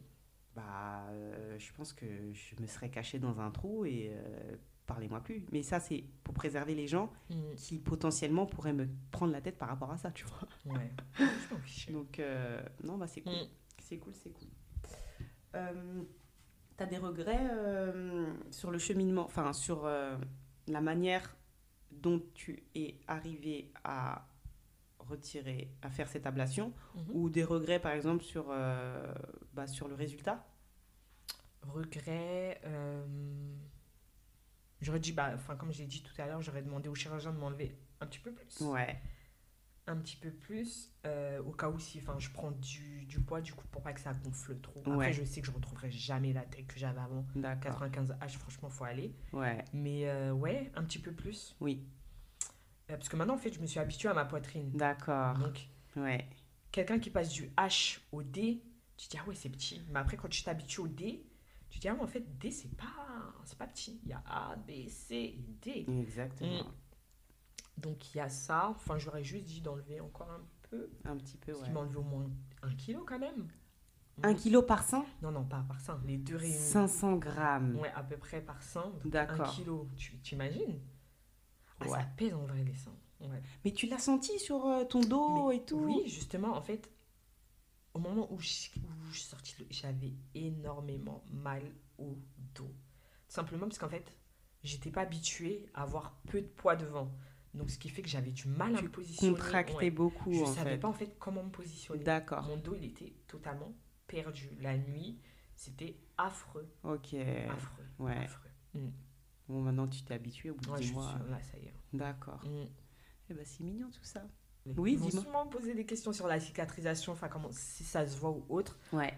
bah, je pense que je me serais cachée dans un trou et parlez-moi plus. Mais ça, c'est pour préserver les gens mm. qui potentiellement pourraient me prendre la tête par rapport à ça, tu vois. Ouais. Je m'en fiche. Donc, non, bah c'est cool. Mm. C'est cool, c'est cool. T'as des regrets sur le cheminement, enfin, sur la manière dont tu es arrivé à retirer, à faire cette ablation, Mhm. ou des regrets, par exemple, sur, bah, sur le résultat? Regret. J'aurais dit, bah, enfin, comme j'ai dit tout à l'heure, j'aurais demandé au chirurgien de m'enlever un petit peu plus. Ouais, Un petit peu plus, au cas où si enfin, je prends du poids, du coup, pour pas que ça gonfle trop. Après, ouais, je sais que je retrouverai jamais la taille que j'avais avant. d'accord. 95 H, franchement, faut aller. Ouais, Mais ouais, un petit peu plus. oui, Parce que maintenant, en fait, je me suis habituée à ma poitrine. d'accord. Donc, Ouais, quelqu'un qui passe du H au D, tu te dis, ah ouais, c'est petit. Mais après, quand tu t'habitues au D, tu te dis, ah, mais en fait, D, c'est pas petit. Il y a A, B, C et D. Mm. exactement. Donc, il y a ça. Enfin, j'aurais juste dit d'enlever encore un peu. Un petit peu, Parce qu'il ouais. m'a enlevé au moins 1 kilo quand même. Un Mm. kilo par sein? Non, non, pas par sein. Les deux réunis. 500 grammes. Ouais, à peu près par sein. Donc, un D'accord. kilo. Tu t'imagines? Ah, ça Ouais. pèse en vrai, les seins. Ouais. Mais tu l'as senti sur ton Mais dos et oui, tout? justement, en fait, au moment où je suis sortie, j'avais énormément mal au dos. Simplement parce qu'en fait, j'étais pas habituée à avoir peu de poids devant. Donc, ce qui fait que j'avais du mal à me Tu positionner. contractais Ouais. beaucoup, Je en savais fait. pas en fait comment me positionner. D'accord. Mon dos, il était totalement perdu. La nuit, c'était affreux. Ok. Affreux. Ouais. Affreux. Mm. Bon, maintenant, tu t'es habitué au bout de Ouais, 10 je suis mois. sûre, là, ça y est. D'accord. Mm. Eh ben, c'est mignon tout ça. Ils Oui, vont dis-moi. sûrement me poser des questions sur la cicatrisation, enfin, comment, si ça se voit ou autre. Ouais.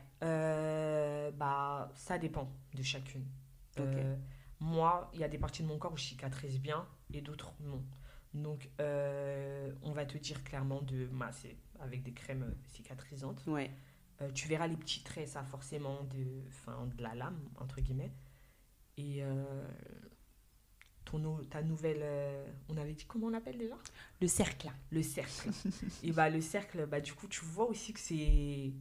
Bah, ça dépend de chacune. Ok. Euh, Moi, il y a des parties de mon corps où je cicatrise bien et d'autres non. Donc, on va te dire clairement de masser avec des crèmes cicatrisantes. Ouais. Tu verras les petits traits, ça, forcément, enfin, de la lame, entre guillemets. Et ta nouvelle. On avait dit comment on l'appelle déjà? Le cercle. Le cercle. Et bah, le cercle, bah, du coup, tu vois aussi que c'est.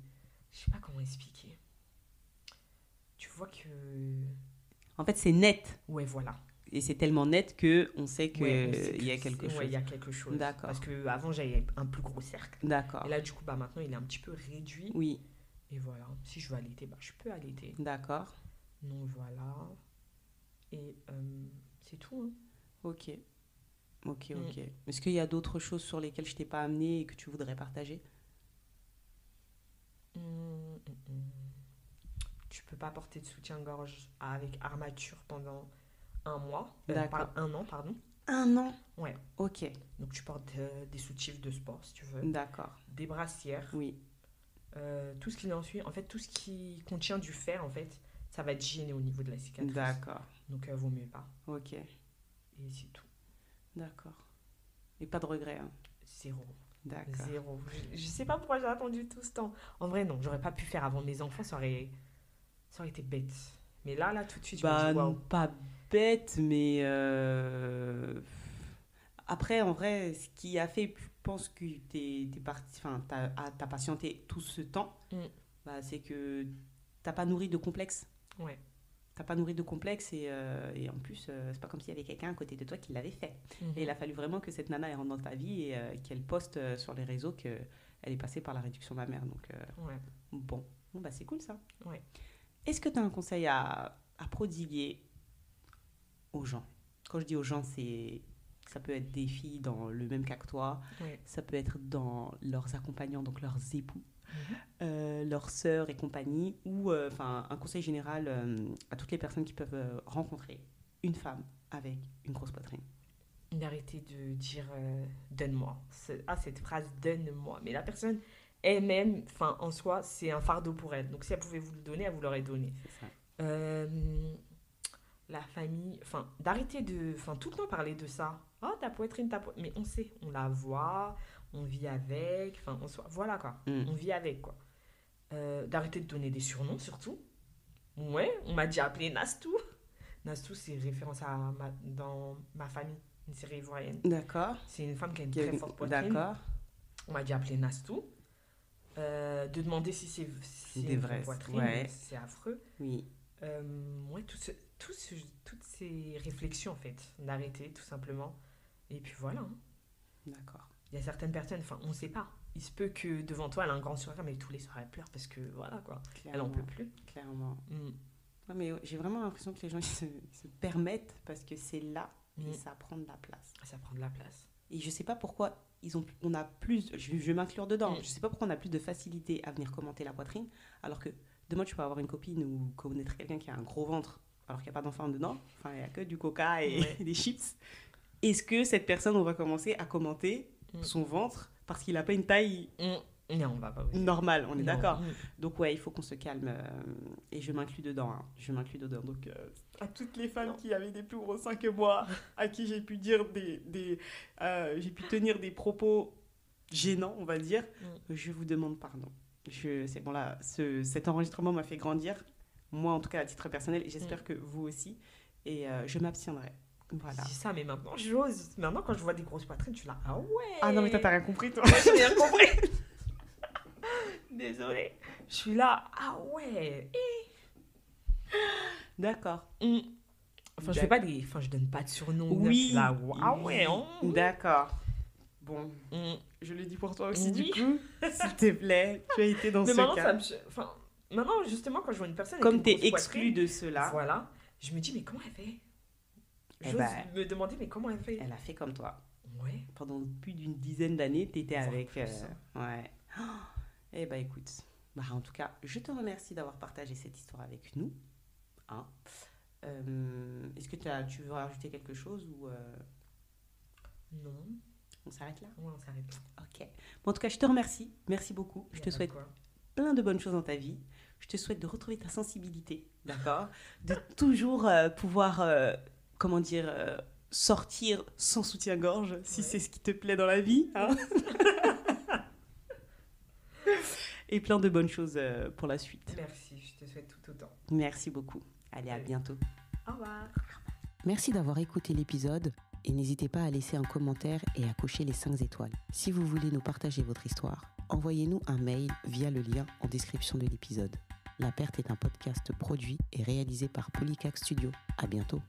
Je sais pas comment expliquer. Tu vois que. En fait, c'est net. Ouais, voilà. Et c'est tellement net que on sait Ouais, on sait qu'il y a quelque ouais, il y chose. a quelque chose. D'accord. Parce que avant j'avais un plus gros cercle. D'accord. Et là, du coup, bah, maintenant, il est un petit peu réduit. Oui. Et voilà. Si je veux allaiter, bah, je peux allaiter. D'accord. Donc voilà. Et c'est tout. Hein. Ok. Ok, Mm. ok. Est-ce qu'il y a d'autres choses sur lesquelles je t'ai pas amené et que tu voudrais partager? Mm, mm, mm. Tu peux pas porter de soutien-gorge avec armature pendant un mois. D'accord. Un an, pardon. 1 an? Ouais. Ok. Donc tu portes des soutifs de sport si tu veux. D'accord. Des brassières. Oui. Tout ce qui en suit. En fait, tout ce qui contient du fer, en fait, ça va te gêner au niveau de la cicatrice. D'accord. Donc vaut mieux pas. Ok. Et c'est tout. D'accord. Et pas de regret, hein. Zéro. D'accord. Zéro. Je sais pas pourquoi j'ai attendu tout ce temps. En vrai, non, j'aurais pas pu faire avant mes enfants, ça aurait été bête. Mais là, tout de suite, je me Bah, dis waouh. pas bête, mais après, en vrai, ce qui a fait, je pense que t'es parti, enfin, t'as patienté tout ce temps, Mm. bah, c'est que t'as pas nourri de complexe. Ouais. T'as pas nourri de complexe et en plus, c'est pas comme s'il y avait quelqu'un à côté de toi qui l'avait fait. Mhm. Et il a fallu vraiment que cette nana elle rentre dans ta vie et qu'elle poste sur les réseaux qu'elle est passée par la réduction mammaire. Donc, Ouais. bon bah, c'est cool ça. Ouais. Est-ce que tu as un conseil à prodiguer aux gens? Quand je dis aux gens, c'est Ça peut être des filles dans le même cas que toi. Ouais. Ça peut être dans leurs accompagnants, donc leurs époux, Mhm. leurs sœurs et compagnie. Ou un conseil général à toutes les personnes qui peuvent rencontrer une femme avec une grosse poitrine. D'arrêter de dire donne-moi. Cette phrase donne-moi. Mais la personne elle-même, enfin, en soi, c'est un fardeau pour elle. Donc si elle pouvait vous le donner, elle vous l'aurait donné. C'est ça. Euh, la famille, enfin, d'arrêter de, enfin, tout le temps parler de ça. Oh, ta poitrine, ta poitrine. Mais on sait, on la voit, on vit avec, enfin, voilà quoi. Mm. On vit avec quoi. D'arrêter de donner des surnoms surtout. Ouais, on m'a dit appeler Nastou. Nastou, c'est référence dans ma famille, une série ivoirienne. D'accord. C'est une femme qui a une très forte poitrine. D'accord. On m'a dit appeler Nastou. De demander si c'est Des une vraie vrais. poitrine, Ouais. c'est affreux. Oui. Ouais, toutes ces réflexions en fait, d'arrêter tout simplement. Et puis voilà, hein. D'accord. Il y a certaines personnes, enfin on sait pas. Il se peut que devant toi elle a un grand sourire, mais tous les soirs elle pleure parce que voilà quoi, elle en peut plus. Clairement. Mm. Ouais, mais j'ai vraiment l'impression que les gens ils se permettent parce que c'est là et Mm. ça prend de la place. Ça prend de la place. Et je sais pas pourquoi on a plus, je vais m'inclure dedans, Mm. je sais pas pourquoi on a plus de facilité à venir commenter la poitrine, alors que demain tu peux avoir une copine ou connaître quelqu'un qui a un gros ventre, alors qu'il n'y a pas d'enfant dedans, enfin il n'y a que du coca et Ouais. des chips. Est-ce que cette personne, on va commencer à commenter Mm. son ventre parce qu'il n'a pas une taille Non, on va pas oser. normale, on est Non. d'accord? Mm. Donc ouais, il faut qu'on se calme et je m'inclus dedans. Hein. Je m'inclus dedans. Donc à toutes les femmes Non. qui avaient des plus gros seins que moi, à qui j'ai pu dire j'ai pu tenir des propos gênants, on va dire, je vous demande pardon. C'est bon là, cet enregistrement m'a fait grandir, moi en tout cas à titre personnel, et j'espère que vous aussi. Et je m'abstiendrai. Voilà. Je dis ça, mais maintenant j'ose. Maintenant, quand je vois des grosses poitrines, je suis là, ah ouais. Ah non mais toi t'as rien compris toi. Moi, j'ai rien compris. Désolée. Je suis là, ah ouais. D'accord. Enfin, je fais pas des. Enfin, je donne pas de surnom. Je Oui. suis là, ah ouais. D'accord. Bon, Mm. je le dis pour toi aussi du Oui. coup. S'il te plaît, tu as été dans Mais ce maintenant, cas. enfin, maintenant, justement, quand je vois une personne Comme avec t'es une grosse exclu poitrine, de cela, voilà, je me dis, mais comment elle fait? Eh J'ose ben, me demander, mais comment elle fait? elle a fait comme toi. Ouais. Pendant plus d'une dizaine d'années, t'étais Voire avec... plus, hein. ouais. Eh ben écoute, en tout cas, je te remercie d'avoir partagé cette histoire avec nous. Hein. Est-ce que tu veux rajouter quelque chose ou Non. on s'arrête là? Ouais, on s'arrête là. Ok. Bon, en tout cas, je te remercie. Merci beaucoup. Je Y a te pas de souhaite quoi. plein de bonnes choses dans ta vie. Je te souhaite de retrouver ta sensibilité, d'accord? De toujours pouvoir, comment dire, sortir sans soutien-gorge, si Ouais. c'est ce qui te plaît dans la vie. Hein. Et plein de bonnes choses pour la suite. Merci, je te souhaite tout autant. Merci beaucoup. Allez, à Ouais. bientôt. Au revoir. Merci d'avoir écouté l'épisode et n'hésitez pas à laisser un commentaire et à cocher les 5 étoiles. Si vous voulez nous partager votre histoire, envoyez-nous un mail via le lien en description de l'épisode. La Perte est un podcast produit et réalisé par Polycac Studio. À bientôt.